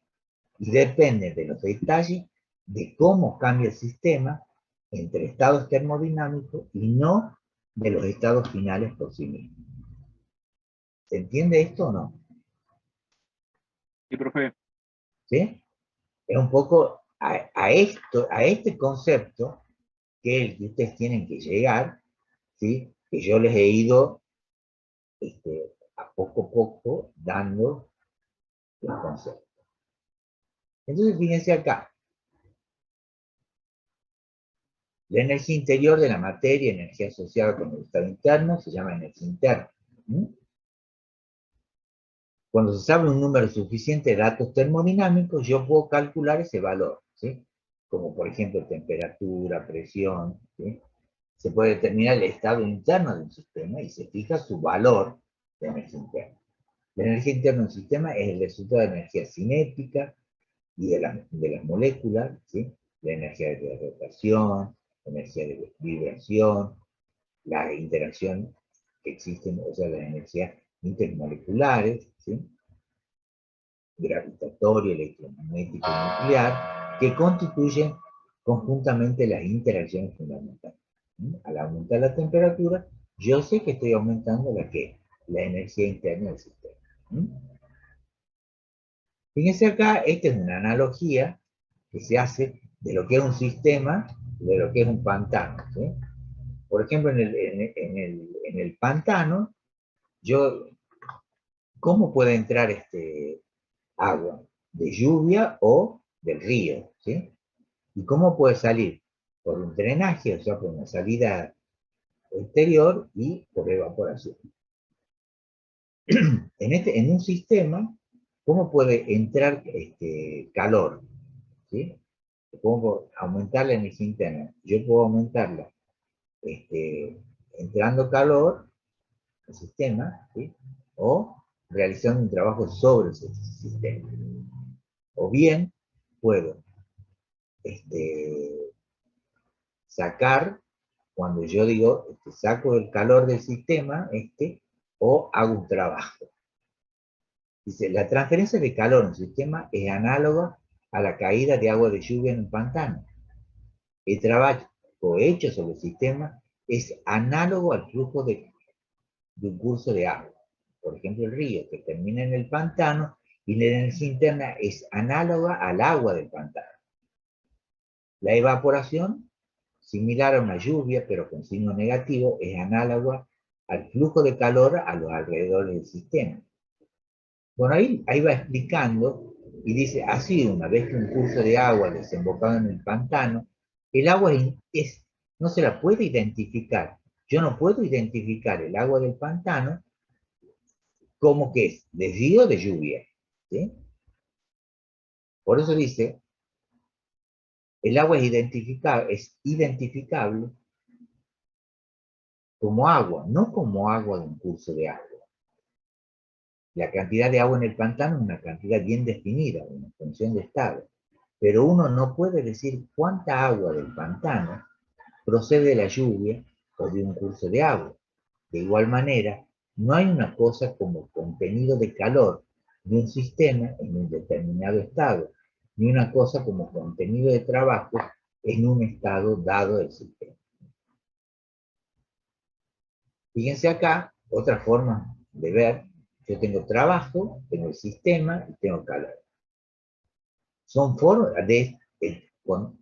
y dependen de los detalles de cómo cambia el sistema entre estados termodinámicos y no de los estados finales por sí mismos. ¿Se entiende esto o no? Sí, profe. ¿Sí? Es un poco a este concepto que es el que ustedes tienen que llegar, ¿sí? Que yo les he ido a poco dando los conceptos. Entonces, fíjense acá. La energía interior de la materia, energía asociada con el estado interno, se llama energía interna. ¿Mm? Cuando se sabe un número suficiente de datos termodinámicos, yo puedo calcular ese valor, ¿sí? Como por ejemplo temperatura, presión, ¿sí? Se puede determinar el estado interno de un sistema y se fija su valor de energía interna. La energía interna de un sistema es el resultado de energía cinética y de las moléculas, ¿sí? La energía de rotación, energía de vibración, la interacción que existen, o sea, las energías intermoleculares, ¿sí? Gravitatorio, electromagnético y nuclear, que constituyen conjuntamente las interacciones fundamentales. Al aumentar la temperatura, yo sé que estoy aumentando la energía interna del sistema. Fíjense acá, esta es una analogía que se hace de lo que es un sistema y de lo que es un pantano, ¿sí? Por ejemplo, en el pantano, ¿cómo puede entrar agua? De lluvia o del río, ¿sí? ¿Y cómo puede salir? Por un drenaje, o sea, por una salida exterior y por evaporación. En un sistema, ¿cómo puede entrar calor? ¿Sí? ¿Cómo aumentar la energía interna? Yo puedo aumentarla entrando calor al sistema, ¿sí? O realizando un trabajo sobre ese sistema. O bien puedo sacar, cuando yo digo saco el calor del sistema, o hago un trabajo. Dice, la transferencia de calor en un sistema es análoga a la caída de agua de lluvia en un pantano. El trabajo hecho sobre el sistema es análogo al flujo de un curso de agua. Por ejemplo, el río que termina en el pantano y la energía interna es análoga al agua del pantano. La evaporación, similar a una lluvia, pero con signo negativo, es análoga al flujo de calor a los alrededores del sistema. Bueno, ahí va explicando y dice, así una vez que un curso de agua desembocado en el pantano, el agua no se la puede identificar. Yo no puedo identificar el agua del pantano como que es de río o de lluvia, ¿sí? Por eso dice, El agua es identificable como agua, no como agua de un curso de agua. La cantidad de agua en el pantano es una cantidad bien definida, una función de estado. Pero uno no puede decir cuánta agua del pantano procede de la lluvia o de un curso de agua. De igual manera, no hay una cosa como contenido de calor de un sistema en un determinado estado, ni una cosa como contenido de trabajo en un estado dado del sistema. Fíjense acá, otra forma de ver, yo tengo trabajo, tengo el sistema y tengo calor. Son formas con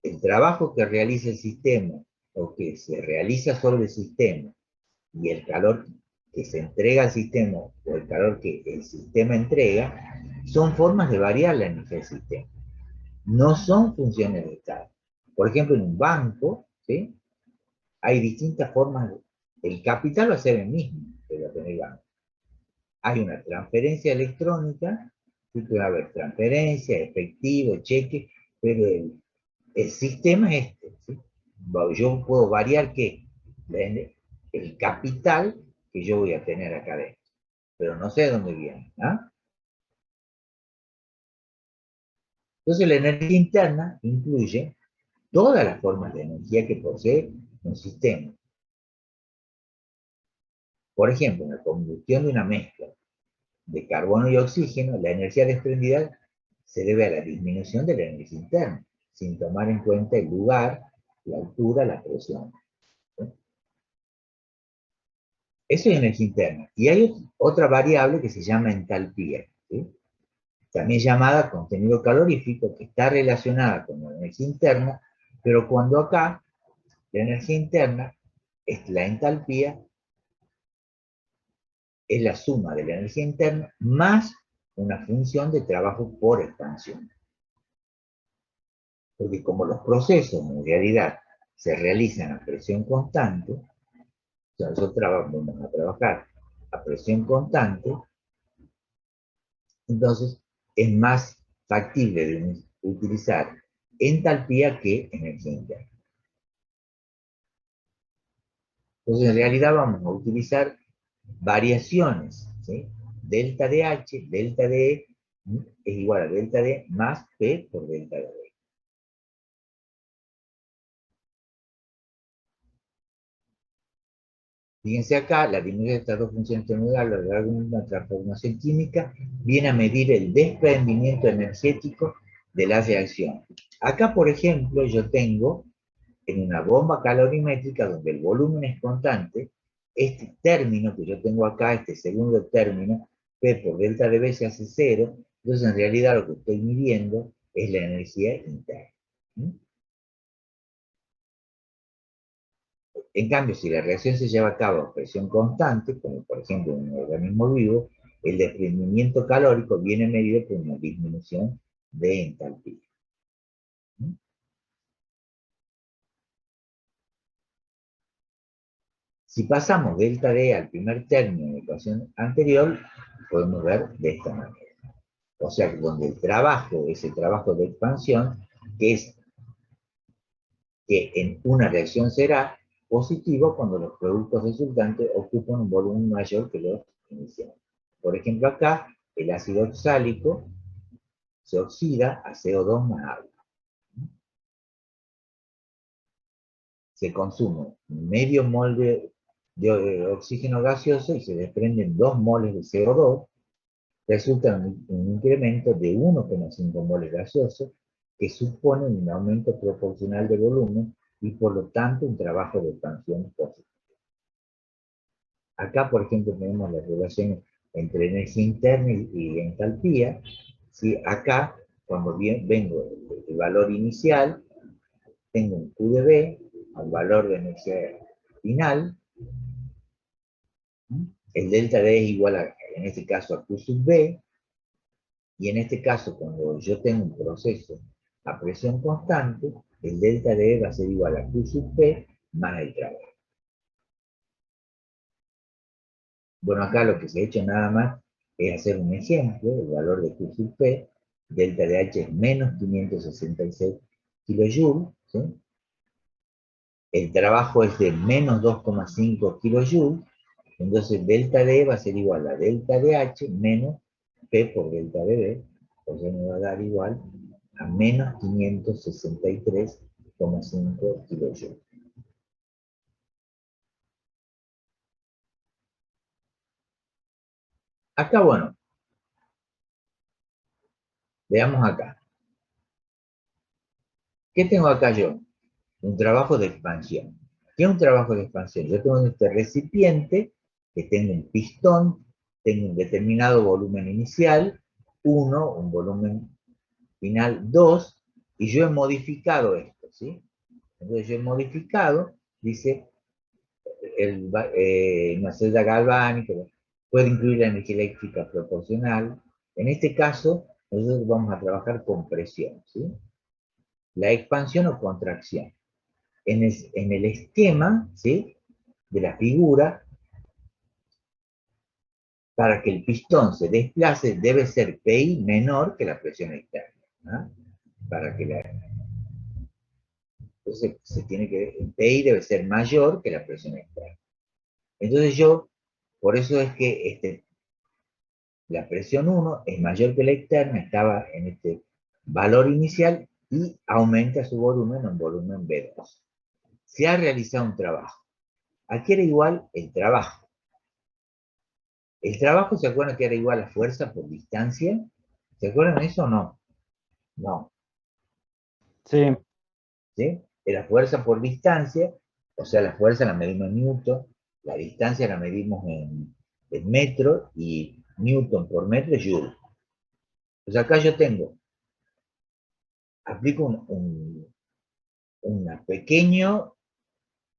el trabajo que realiza el sistema o que se realiza sobre el sistema y el calor que se entrega al sistema o el calor que el sistema entrega, son formas de variar la energía del sistema. No son funciones de estado. Por ejemplo, en un banco, ¿sí?, hay distintas formas. El capital va a ser el mismo que va a tener el banco. Hay una transferencia electrónica, ¿sí?, puede haber transferencia, efectivo, cheque, pero el sistema es este, ¿sí? Yo puedo variar ¿qué? El capital que yo voy a tener acá adentro, pero no sé de dónde viene, ¿ah? Entonces la energía interna incluye todas las formas de energía que posee un sistema. Por ejemplo, en la combustión de una mezcla de carbono y oxígeno, la energía desprendida se debe a la disminución de la energía interna, sin tomar en cuenta el lugar, la altura, la presión. ¿Sí? Eso es energía interna. Y hay otra variable que se llama entalpía, ¿sí?, también llamada contenido calorífico, que está relacionada con la energía interna, pero cuando acá la energía interna es la entalpía, es la suma de la energía interna más una función de trabajo por expansión. Porque como los procesos en realidad se realizan a presión constante, o sea, nosotros vamos a trabajar a presión constante, entonces es más factible de utilizar entalpía que energía interna. Entonces en realidad vamos a utilizar variaciones, ¿sí? Delta de H, delta de E es igual a delta D más P por delta de D. Fíjense acá, la disminución de estas dos funciones termodinales a lo largo de una transformación química viene a medir el desprendimiento energético de la reacción. Acá, por ejemplo, yo tengo en una bomba calorimétrica donde el volumen es constante, este término que yo tengo acá, este segundo término, P por delta de B se hace cero, entonces en realidad lo que estoy midiendo es la energía interna. En cambio, si la reacción se lleva a cabo a presión constante, como por ejemplo en un organismo vivo, el desprendimiento calórico viene medido por una disminución de entalpía. Si pasamos delta D al primer término de la ecuación anterior, podemos ver de esta manera. O sea, donde el trabajo es el trabajo de expansión, que es que en una reacción será positivo cuando los productos resultantes ocupan un volumen mayor que los iniciales. Por ejemplo, acá el ácido oxálico se oxida a CO2 más agua. Se consume medio mol de oxígeno gaseoso y se desprenden 2 moles de CO2, resulta un incremento de 1,5 moles gaseoso, que supone un aumento proporcional de volumen y por lo tanto un trabajo de expansión positivo. Acá, por ejemplo, tenemos la relación entre energía interna y entalpía. ¿Sí? Acá, cuando vengo el valor inicial, tengo un Q de B al valor de energía final. El delta D es igual a, en este caso, a Q sub B. Y en este caso, cuando yo tengo un proceso a presión constante, el delta D va a ser igual a Q sub P más el trabajo. Bueno, acá lo que se ha hecho nada más es hacer un ejemplo, el valor de Q sub P, delta de H es menos 566 kilojoules, ¿sí? El trabajo es de menos 2,5 kilojoules, entonces delta D va a ser igual a delta DH menos P por delta DB, o sea, me va a dar igual a menos 563,5 kilojoules. Acá, bueno, veamos acá. ¿Qué tengo acá yo? Un trabajo de expansión. ¿Qué es un trabajo de expansión? Yo tengo este recipiente que tengo un pistón, tengo un determinado volumen inicial, 1, un volumen final 2, y yo he modificado esto, ¿sí? Entonces yo he modificado, dice, una celda galvánica, puede incluir la energía eléctrica proporcional. En este caso, nosotros vamos a trabajar con presión, ¿sí? La expansión o contracción. En el esquema, ¿sí?, de la figura, para que el pistón se desplace debe ser PI menor que la presión externa, ¿no? Para que entonces el PI debe ser mayor que la presión externa. Entonces por eso es que la presión 1 es mayor que la externa, estaba en este valor inicial y aumenta su volumen en volumen B2. Se ha realizado un trabajo. Aquí era igual el trabajo. El trabajo, ¿se acuerdan que era igual a fuerza por distancia? ¿Se acuerdan de eso o no? No. Sí. ¿Sí? Era fuerza por distancia, o sea, la fuerza la medimos en newton, la distancia la medimos en metro, y newton por metro es joule. Pues acá yo aplico un pequeño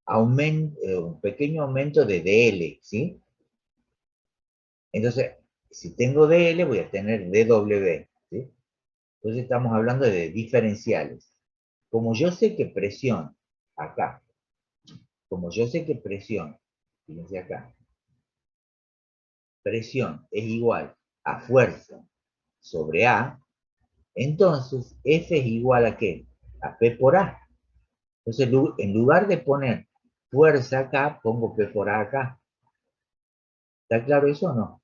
aumento de dl, ¿sí? Entonces, si tengo dl, voy a tener dw, ¿sí? Entonces estamos hablando de diferenciales. Como yo sé que presión, acá, fíjense acá, presión es igual a fuerza sobre A, entonces F es igual a ¿qué? A P por A. Entonces, en lugar de poner fuerza acá, pongo P por A acá. ¿Está claro eso o no?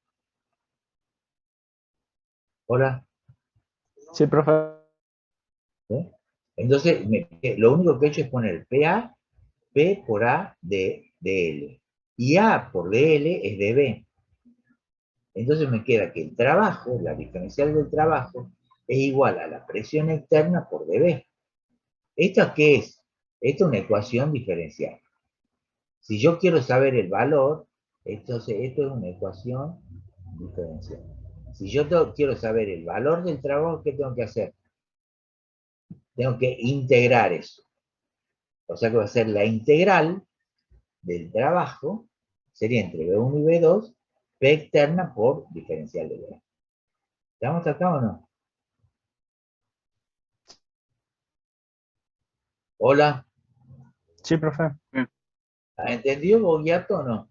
¿Hola? Sí, profe. ¿Sí? Entonces, lo único que he hecho es poner PA, P por A de L. Y A por DL es dB. Entonces me queda que el trabajo, la diferencial del trabajo, es igual a la presión externa por dB. ¿Esto qué es? Esto es una ecuación diferencial. Si yo quiero saber el valor, entonces esto es una ecuación diferencial. Si yo quiero saber el valor del trabajo, ¿qué tengo que hacer? Tengo que integrar eso. O sea que va a ser la integral del trabajo, sería entre B1 y B2, P externa por diferencial de B. ¿Estamos acá o no? Hola, Sí, profe. ¿has entendido, Bogiato, o no?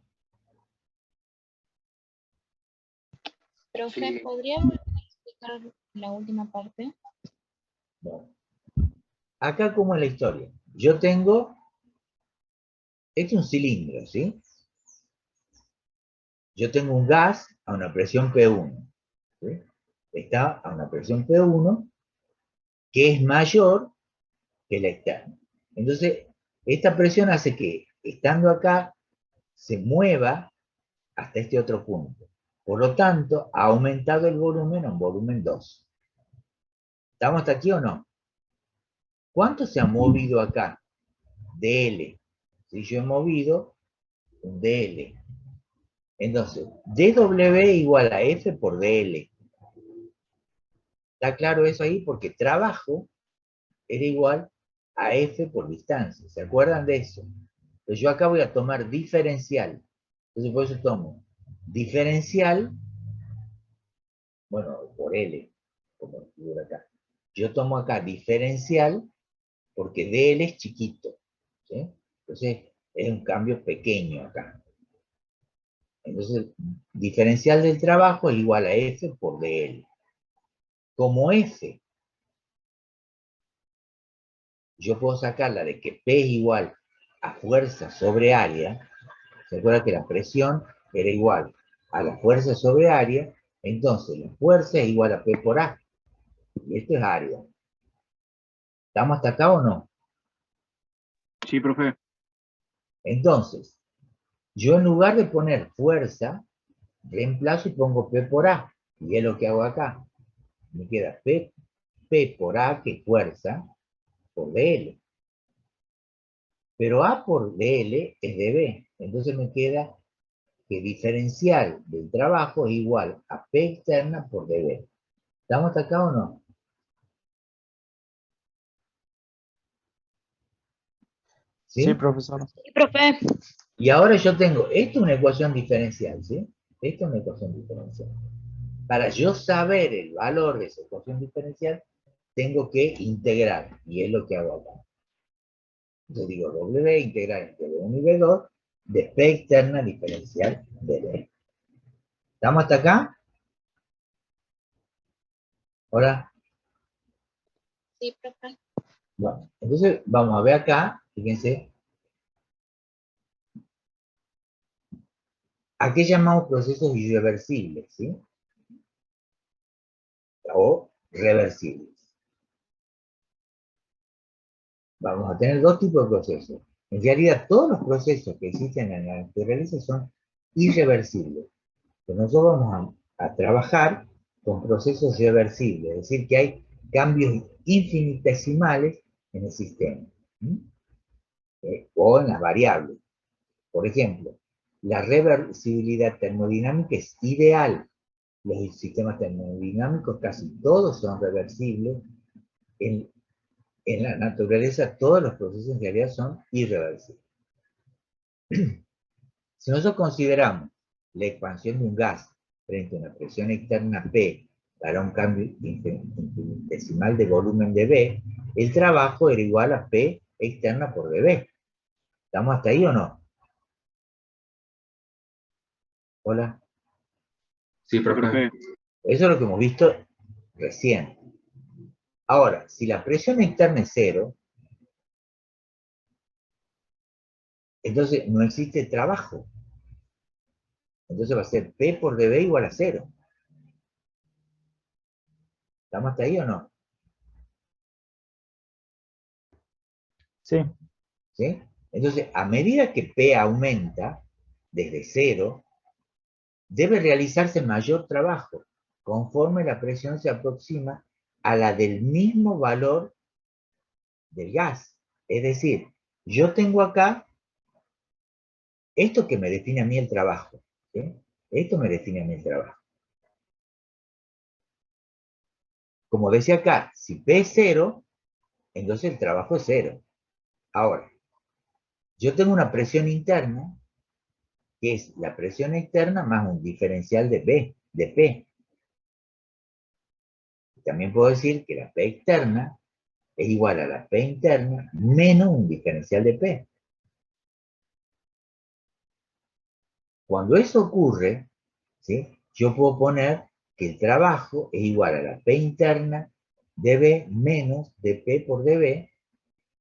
Profe, Sí. ¿podría explicar la última parte? Bueno. Acá, ¿cómo es la historia? Yo tengo, este es un cilindro, ¿sí? Yo tengo un gas a una presión P1, ¿sí? Está a una presión P1 que es mayor que la externa. Entonces, esta presión hace que, estando acá, se mueva hasta este otro punto. Por lo tanto, ha aumentado el volumen a un volumen 2. ¿Estamos hasta aquí o no? ¿Cuánto se ha movido acá? dl. Si yo he movido un dl. Entonces, dw igual a F por dl. ¿Está claro eso ahí? Porque trabajo era igual a F por distancia. ¿Se acuerdan de eso? Entonces yo acá voy a tomar diferencial. Entonces por eso tomo diferencial, bueno, por L, como figura acá. Yo tomo acá diferencial porque dl es chiquito, ¿sí? Entonces es un cambio pequeño acá. Entonces, diferencial del trabajo es igual a F por dl. Como F yo puedo sacarla de que P es igual a fuerza sobre área. ¿Se acuerda que la presión era igual a la fuerza sobre área? Entonces la fuerza es igual a P por A. Y esto es área. ¿Estamos hasta acá o no? Sí, profe. Entonces, yo en lugar de poner fuerza, reemplazo y pongo P por A. Y es lo que hago acá. Me queda P por A, que es fuerza, por dl. Pero A por dl es dB. Entonces me queda que diferencial del trabajo es igual a P externa por dB. ¿Estamos hasta acá o no? ¿Sí? Sí, profesor. Sí, profe. Y ahora yo tengo, esto es una ecuación diferencial, ¿sí? Esto es una ecuación diferencial. Para yo saber el valor de esa ecuación diferencial, tengo que integrar, y es lo que hago acá. Yo digo W integral entre B1 y B2 de P externa diferencial de B. ¿Estamos hasta acá? ¿Hola? Sí, profe. Bueno, entonces vamos a ver acá, fíjense, ¿a qué llamamos procesos irreversibles, sí? O reversibles. Vamos a tener dos tipos de procesos. En realidad, todos los procesos que existen en la naturaleza son irreversibles. Pero nosotros vamos a trabajar con procesos reversibles, es decir, que hay cambios infinitesimales en el sistema, o en las variables. Por ejemplo, la reversibilidad termodinámica es ideal. Los sistemas termodinámicos casi todos son reversibles. En la naturaleza todos los procesos en realidad son irreversibles. Si nosotros consideramos la expansión de un gas frente a una presión externa P para un cambio infinitesimal de volumen de B, el trabajo era igual a P externa por dB. ¿Estamos hasta ahí o no? Hola. Sí, Sí, profe. profe. Eso es lo que hemos visto recién. Ahora, si la presión externa es cero, entonces no existe trabajo. Entonces va a ser P por dB igual a cero. ¿Estamos hasta ahí o no? Sí, ¿Sí? Entonces, a medida que P aumenta desde cero, debe realizarse mayor trabajo, conforme la presión se aproxima a la del mismo valor del gas. Es decir, yo tengo acá esto que me define a mí el trabajo. ¿Sí? Esto me define a mí el trabajo. Como decía acá, si P es cero, entonces el trabajo es cero. Ahora, yo tengo una presión interna, que es la presión externa más un diferencial de P. También puedo decir que la P externa es igual a la P interna menos un diferencial de P. Cuando eso ocurre, ¿sí? Yo puedo poner que el trabajo es igual a la P interna de B menos de P por dB,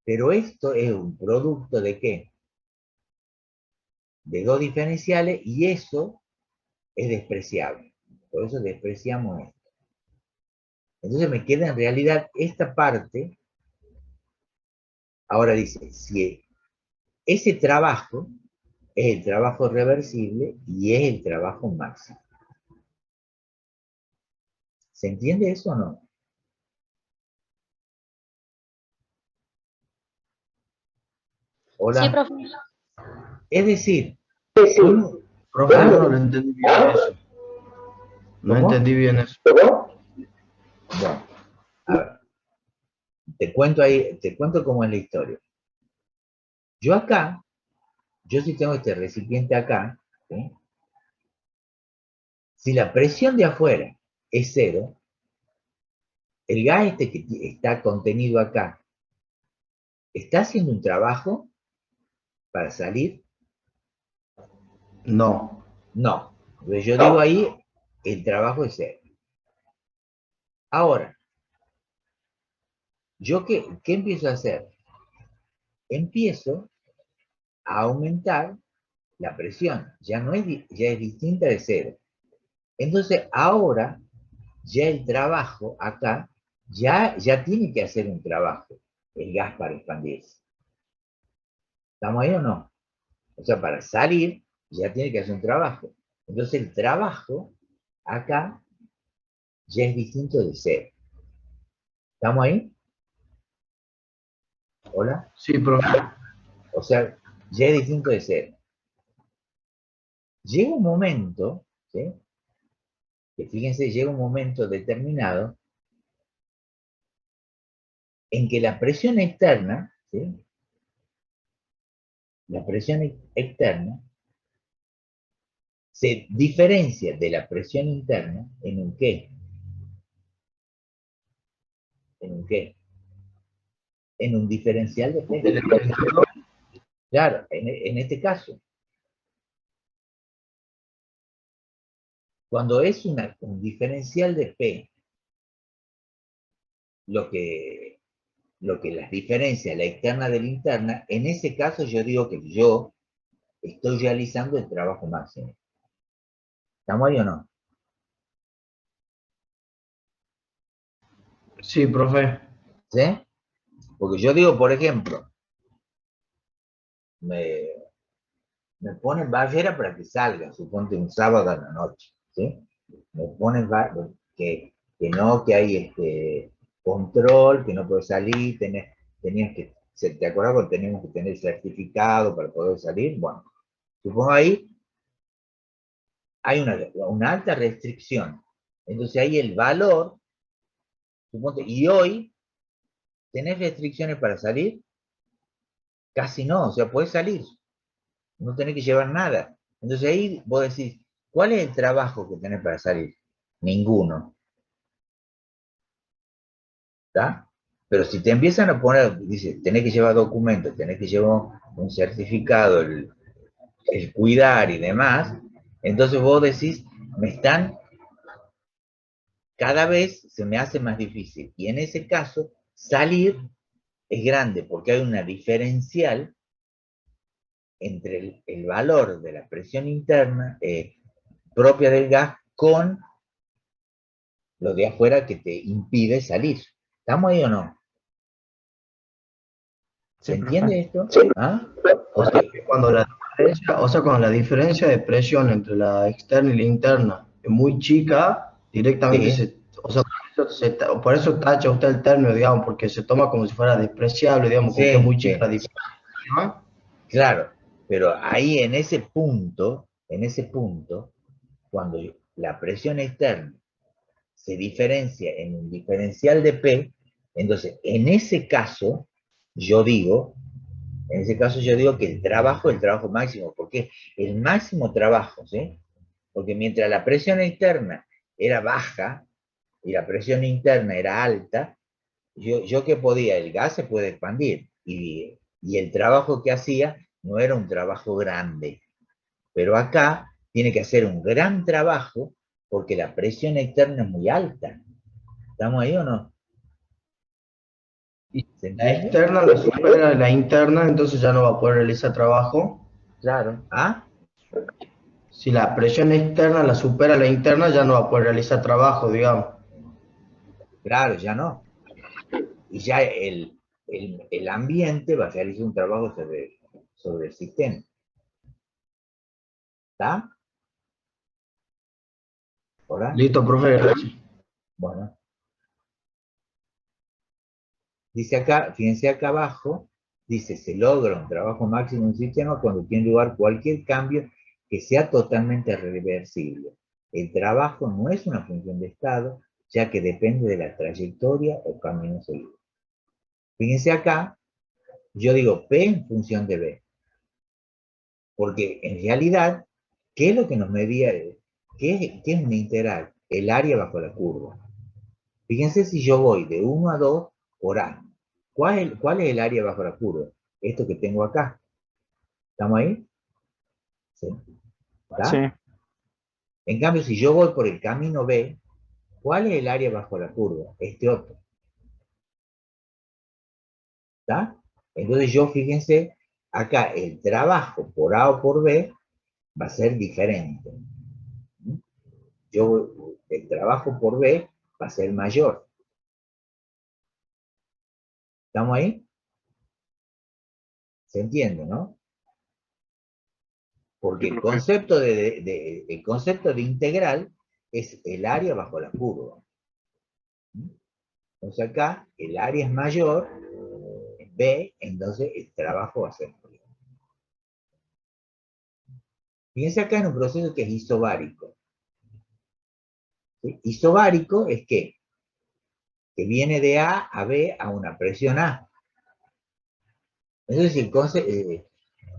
pero esto es un producto ¿de qué? De dos diferenciales, y eso es despreciable. Por eso despreciamos esto. Entonces me queda en realidad esta parte. Ahora dice, si ese trabajo es el trabajo reversible y es el trabajo máximo. ¿Se entiende eso o no? Sí, Hola. profe. Es decir, Profe, yo no lo entendí bien eso. No ¿cómo? entendí bien eso. Bueno, a ver, te cuento cómo es la historia. Yo sí tengo este recipiente acá, ¿sí? Si la presión de afuera es cero, el gas este que está contenido acá, ¿está haciendo un trabajo para salir? No. No. Entonces yo digo ahí, el trabajo es cero. Ahora, ¿yo qué empiezo a hacer? empiezo a aumentar la presión. Ya es distinta de cero. Entonces, ahora, ya el trabajo acá, ya tiene que hacer un trabajo, el gas para expandirse. ¿Estamos ahí o no? O sea, para salir, ya tiene que hacer un trabajo. Entonces, el trabajo, acá, ya es distinto de cero. ¿Estamos ahí? ¿Hola? Sí, profe. O sea, ya es distinto de cero. Llega un momento, ¿sí? Que fíjense, llega un momento determinado en que la presión externa, ¿sí? La presión externa se diferencia de la presión interna en un qué. ¿En un qué? En un diferencial de P. Del expansor. Claro, en este caso, cuando es un diferencial de P, lo que las diferencias, la externa de la interna, en ese caso yo digo que yo estoy realizando el trabajo máximo. ¿Estamos ahí o no? Sí, profe. ¿Sí? Porque yo digo, por ejemplo, me ponen barrera para que salga, suponte un sábado a la noche, ¿sí? Me ponen que no, que hay control, que no puedes salir, tenías que, ¿te acuerdas cuando teníamos que tener certificado para poder salir? Bueno, supongo ahí hay una alta restricción. Entonces ahí el valor, suponte, y hoy, ¿tenés restricciones para salir? Casi no, o sea, puedes salir, no tenés que llevar nada. Entonces ahí vos decís, ¿cuál es el trabajo que tenés para salir? Ninguno. ¿Está? Pero si te empiezan a poner, dice, tenés que llevar documentos, tenés que llevar un certificado, el cuidar y demás, entonces vos decís, cada vez se me hace más difícil. Y en ese caso, salir es grande, porque hay una diferencial entre el valor de la presión interna propia del gas con lo de afuera que te impide salir. ¿Estamos ahí o no? ¿Se Sí, profe. entiende esto? ¿Ah? O sea, que cuando la diferencia de presión entre la externa y la interna es muy chica, directamente Sí, por eso tacha usted el término, digamos, porque se toma como si fuera despreciable, digamos, con que es sí, muy chica la sí, diferencia, ¿no? claro. Pero ahí en ese punto, cuando la presión externa se diferencia en un diferencial de P, entonces en ese caso yo digo que el trabajo máximo, porque el máximo trabajo, ¿sí? Porque mientras la presión externa era baja y la presión interna era alta, yo que podía, el gas se puede expandir y el trabajo que hacía no era un trabajo grande, pero acá tiene que hacer un gran trabajo porque la presión externa es muy alta. ¿Estamos ahí o no? Y ¿Se la entiende? externa la supera la interna, entonces ya no va a poder realizar trabajo. Claro. ¿Ah? Si la presión externa la supera la interna, ya no va a poder realizar trabajo, digamos. Claro, ya no. Y ya el ambiente va a realizar un trabajo sobre el sistema. ¿Está? ¿Hola? Listo, profe, gracias. Bueno. Dice acá, fíjense acá abajo, dice, se logra un trabajo máximo en un sistema cuando tiene lugar cualquier cambio que sea totalmente reversible. El trabajo no es una función de estado, ya que depende de la trayectoria o camino seguido. Fíjense acá, yo digo P en función de B, porque en realidad, ¿qué es lo que nos medía? ¿Qué es una integral? El área bajo la curva. Fíjense si yo voy de 1 a 2 por A. ¿Cuál es el área bajo la curva? Esto que tengo acá. ¿Estamos ahí? ¿Sí? Sí. ¿Está? En cambio, si yo voy por el camino B, ¿cuál es el área bajo la curva? Este otro. ¿Está? Entonces yo, fíjense, acá el trabajo por A o por B va a ser diferente. El trabajo por B va a ser mayor. ¿Estamos ahí? ¿Se entiende, no? Porque Sí, el profe. concepto de integral es el área bajo la curva. Entonces acá el área es mayor, B, entonces el trabajo va a ser mayor. Fíjense acá en un proceso que es isobárico. ¿Sí? Isobárico es que viene de A B a una presión A. Entonces,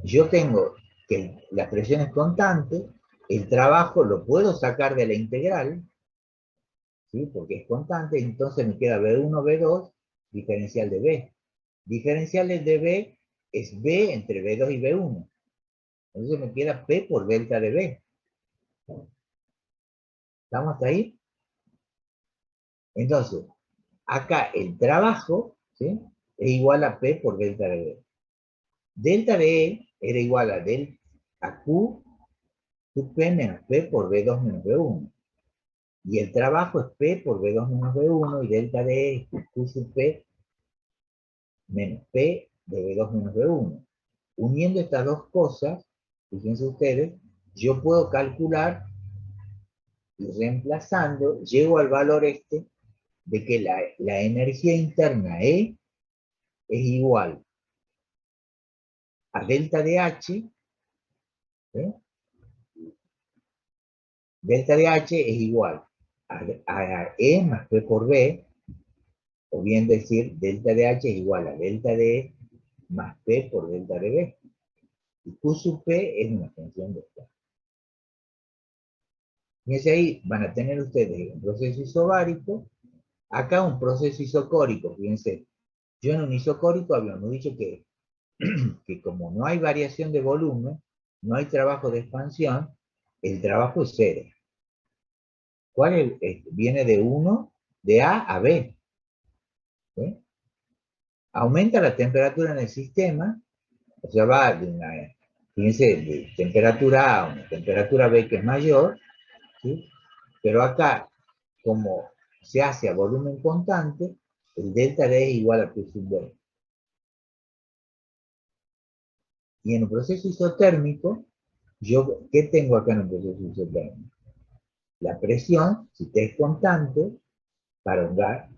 yo tengo que la presión es constante, el trabajo lo puedo sacar de la integral, ¿sí? Porque es constante, entonces me queda B1, B2, diferencial de B. Diferencial de B es B entre B2 y B1. Entonces me queda P por delta de B. ¿Estamos hasta ahí? Entonces, acá el trabajo, ¿sí?, es igual a P por delta de B. Delta de E era igual a Q sub P menos P por B2 menos B1. Y el trabajo es P por B2 menos B1 y delta de E es Q sub P menos P de B2 menos B1. Uniendo estas dos cosas, fíjense ustedes, yo puedo calcular y reemplazando, llego al valor este de que la energía interna E es igual a delta de H, ¿eh? Delta de H es igual a E más P por B, o bien decir, delta de H es igual a delta de E más P por delta de B. Y Q sub P es una función de esta. Fíjense ahí, van a tener ustedes un proceso isobárico, acá un proceso isocórico, fíjense. Yo en un isocórico habíamos dicho que como no hay variación de volumen, no hay trabajo de expansión, el trabajo es cero. ¿Cuál viene de 1, de A a B? ¿Sí? Aumenta la temperatura en el sistema, o sea, va de una, fíjense, de temperatura A a una temperatura B que es mayor, ¿sí? Pero acá, como se hace a volumen constante, el delta D es igual a Q sub B. Y en un proceso isotérmico, ¿qué tengo acá en un proceso isotérmico? La presión, si T es constante, para un gas,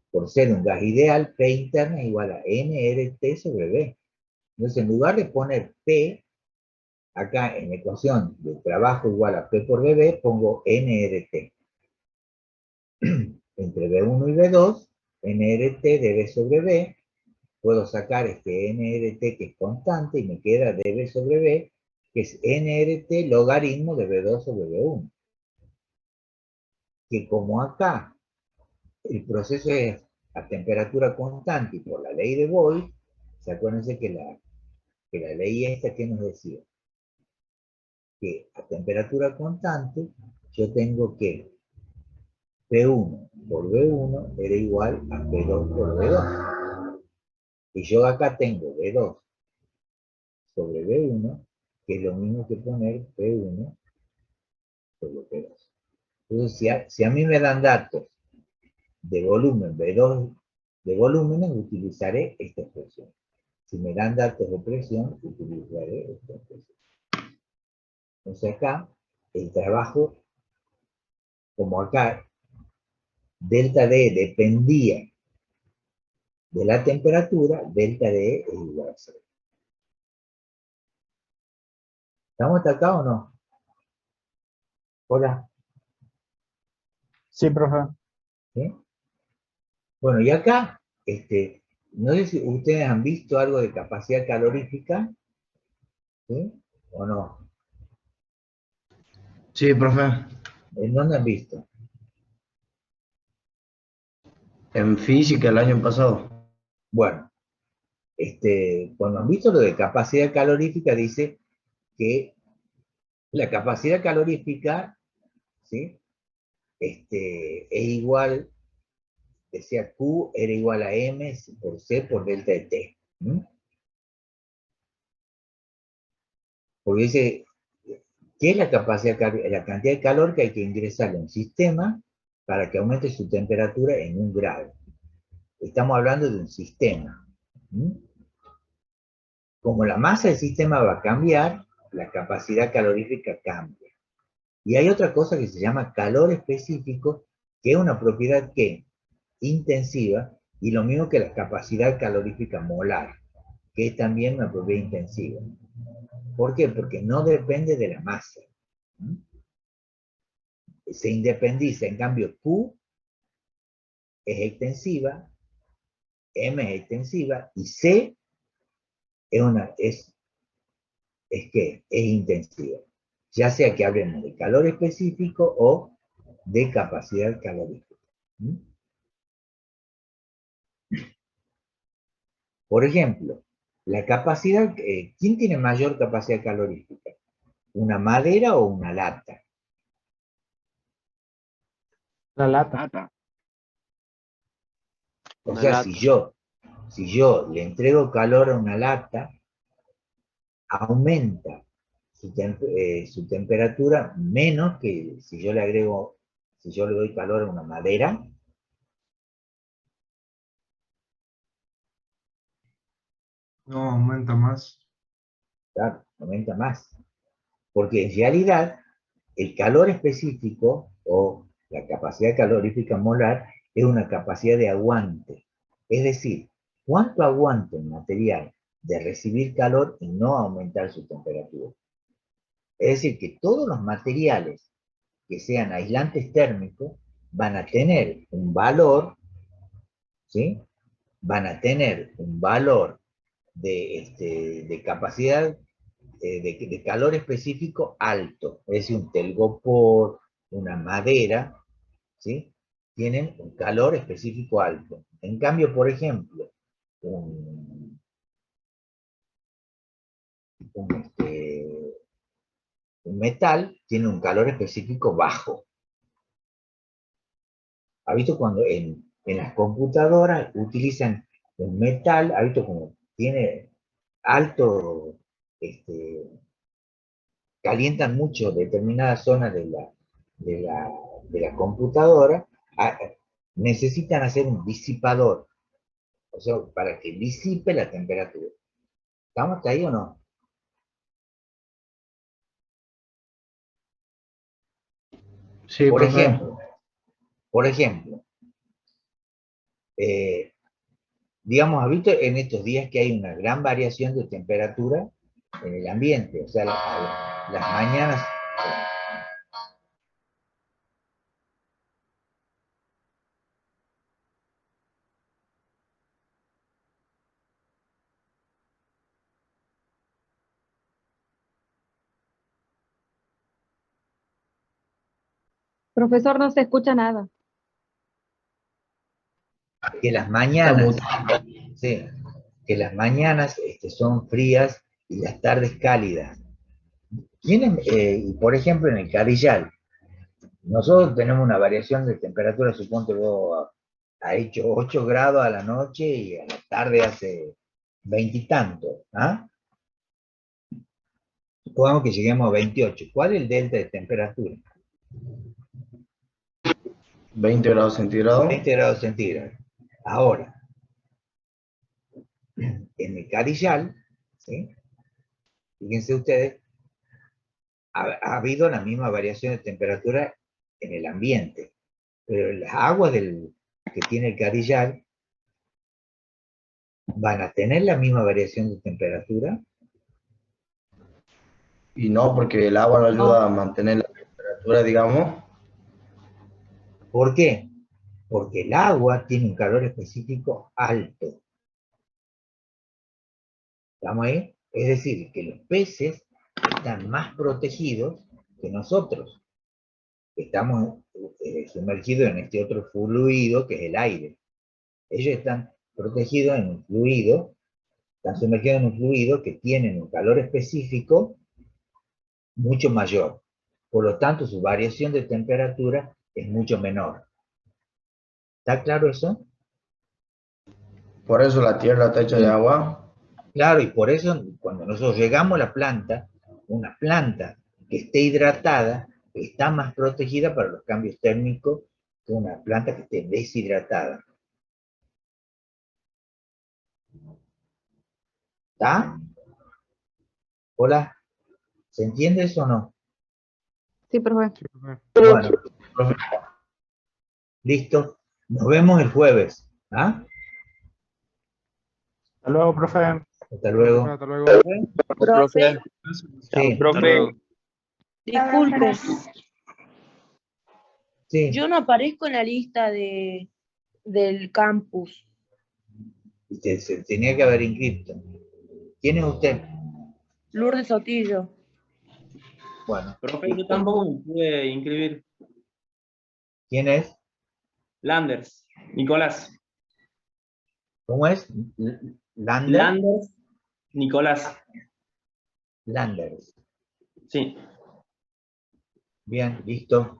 por ser un gas ideal, P interna es igual a nRT sobre B. Entonces, en lugar de poner P, acá en la ecuación de trabajo igual a P por BB, pongo nRT. Entre B1 y B2, nRT de B sobre B, puedo sacar este nRT que es constante y me queda dB sobre B, que es nRT logaritmo de B2 sobre B1. Que como acá el proceso es a temperatura constante y por la ley de Boyle, ¿se acuérdense que la ley esta que nos decía? Que a temperatura constante yo tengo que P1 por B1 era igual a P2 por B2. Y yo acá tengo B2 sobre B1, que es lo mismo que poner P1 sobre P2. Entonces, si a mí me dan datos de volumen B2 de volúmenes, utilizaré esta expresión. Si me dan datos de presión, utilizaré esta expresión. Entonces acá, el trabajo, como acá, delta D dependía de la temperatura, delta D es igual a 0. ¿Estamos hasta acá o no? Hola. Sí, profe. ¿Sí? Bueno, y acá, no sé si ustedes han visto algo de capacidad calorífica, ¿sí? ¿O no? Sí, profe. ¿En dónde han visto? En física el año pasado. Bueno, cuando han visto lo de capacidad calorífica, dice que la capacidad calorífica, ¿sí?, es igual, decía Q era igual a M por C por delta de T. ¿Mm? Porque dice, ¿qué es la capacidad, la cantidad de calor que hay que ingresar en un sistema para que aumente su temperatura en 1 grado? Estamos hablando de un sistema. ¿Mm? Como la masa del sistema va a cambiar, la capacidad calorífica cambia. Y hay otra cosa que se llama calor específico, que es una propiedad que intensiva, y lo mismo que la capacidad calorífica molar, que es también una propiedad intensiva. ¿Por qué? Porque no depende de la masa. ¿Mm? Se independiza, en cambio Q es extensiva, M es extensiva, y C es intensiva. Ya sea que hablemos de calor específico o de capacidad calorífica. ¿Mm? Por ejemplo, la capacidad, ¿quién tiene mayor capacidad calorífica? ¿Una madera o una lata? La lata. Lata. O Una sea, lata. si yo le entrego calor a una lata, aumenta su temperatura menos que si yo le doy calor a una madera. No, aumenta más. Claro, aumenta más. Porque en realidad, el calor específico o la capacidad calorífica molar es una capacidad de aguante. Es decir, ¿cuánto aguanta un material de recibir calor y no aumentar su temperatura? Es decir, que todos los materiales que sean aislantes térmicos van a tener un valor, ¿sí? Van a tener un valor de capacidad de calor específico alto. Es decir, un telgopor, una madera, ¿sí? Tienen un calor específico alto. En cambio, por ejemplo, un metal tiene un calor específico bajo. ¿Ha visto cuando en las computadoras utilizan un metal? ¿Ha visto como tiene alto, calientan mucho determinadas zonas de la computadora? Necesitan hacer un disipador, o sea, para que disipe la temperatura. ¿Estamos hasta ahí o no? Sí, Por profe. ejemplo, digamos, ¿ha visto en estos días que hay una gran variación de temperatura en el ambiente? O sea, las mañanas... Profesor, no se escucha nada. que las Está mañanas, mutado. sí, que las mañanas son frías y las tardes cálidas. Por ejemplo, en el Carillal, nosotros tenemos una variación de temperatura, suponte vos, ha hecho 8 grados a la noche y a la tarde hace 20 y tanto. ¿Ah? Supongamos que lleguemos a 28. ¿Cuál es el delta de temperatura? 20 grados centígrados. 20 grados centígrados. Ahora, en el Carillal, ¿sí? Fíjense ustedes, ha habido la misma variación de temperatura en el ambiente, pero las aguas que tiene el Carillal van a tener la misma variación de temperatura. Y no, porque el agua no ayuda a mantener la temperatura, digamos. ¿Por qué? Porque el agua tiene un calor específico alto. ¿Estamos ahí? Es decir, que los peces están más protegidos que nosotros. Estamos sumergidos en este otro fluido que es el aire. Ellos están protegidos en un fluido, están sumergidos en un fluido que tiene un calor específico mucho mayor. Por lo tanto, su variación de temperatura es mucho menor. ¿Está claro eso? Por eso la Tierra está hecha de agua. Claro, y por eso cuando nosotros llegamos a la planta, una planta que esté hidratada está más protegida para los cambios térmicos que una planta que esté deshidratada. ¿Está? Hola, ¿se entiende eso o no? Sí, profe. Sí, profe. Bueno, listo. Nos vemos el jueves. ¿Ah? Hasta luego, profe. Hasta luego. Hasta luego. Profe, Sí, Profe, Disculpe, sí. yo no aparezco en la lista del campus. Se tenía que haber inscrito. ¿Quién es usted? Lourdes Sotillo. Bueno, Profe, yo tampoco me pude inscribir. ¿quién es? Landers. Nicolás. ¿Cómo es? Lander. Landers. Nicolás. Landers. Sí. Bien, listo.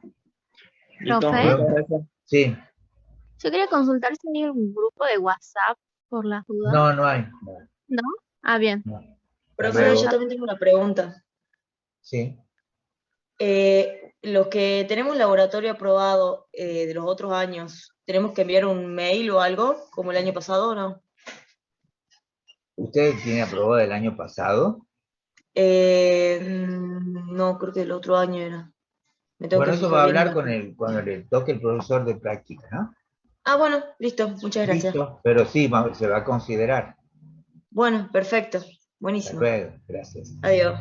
Listo. Profe. Muchas gracias. Sí. Yo quería consultar si hay un grupo de WhatsApp por las dudas. No, no hay. ¿No? Ah, bien. No. Profe, Luego. yo también tengo una pregunta. Sí. Los que tenemos laboratorio aprobado de los otros años, ¿tenemos que enviar un mail o algo, como el año pasado o no? ¿Usted tiene aprobado el año pasado? No, creo que el otro año era. Me tengo Bueno, que eso fijar va a bien en hablar la- cuando le toque el profesor de práctica, ¿no? Ah, bueno, listo, muchas gracias. Listo, pero sí, se va a considerar. Bueno, perfecto, buenísimo. Hasta luego, gracias. Adiós.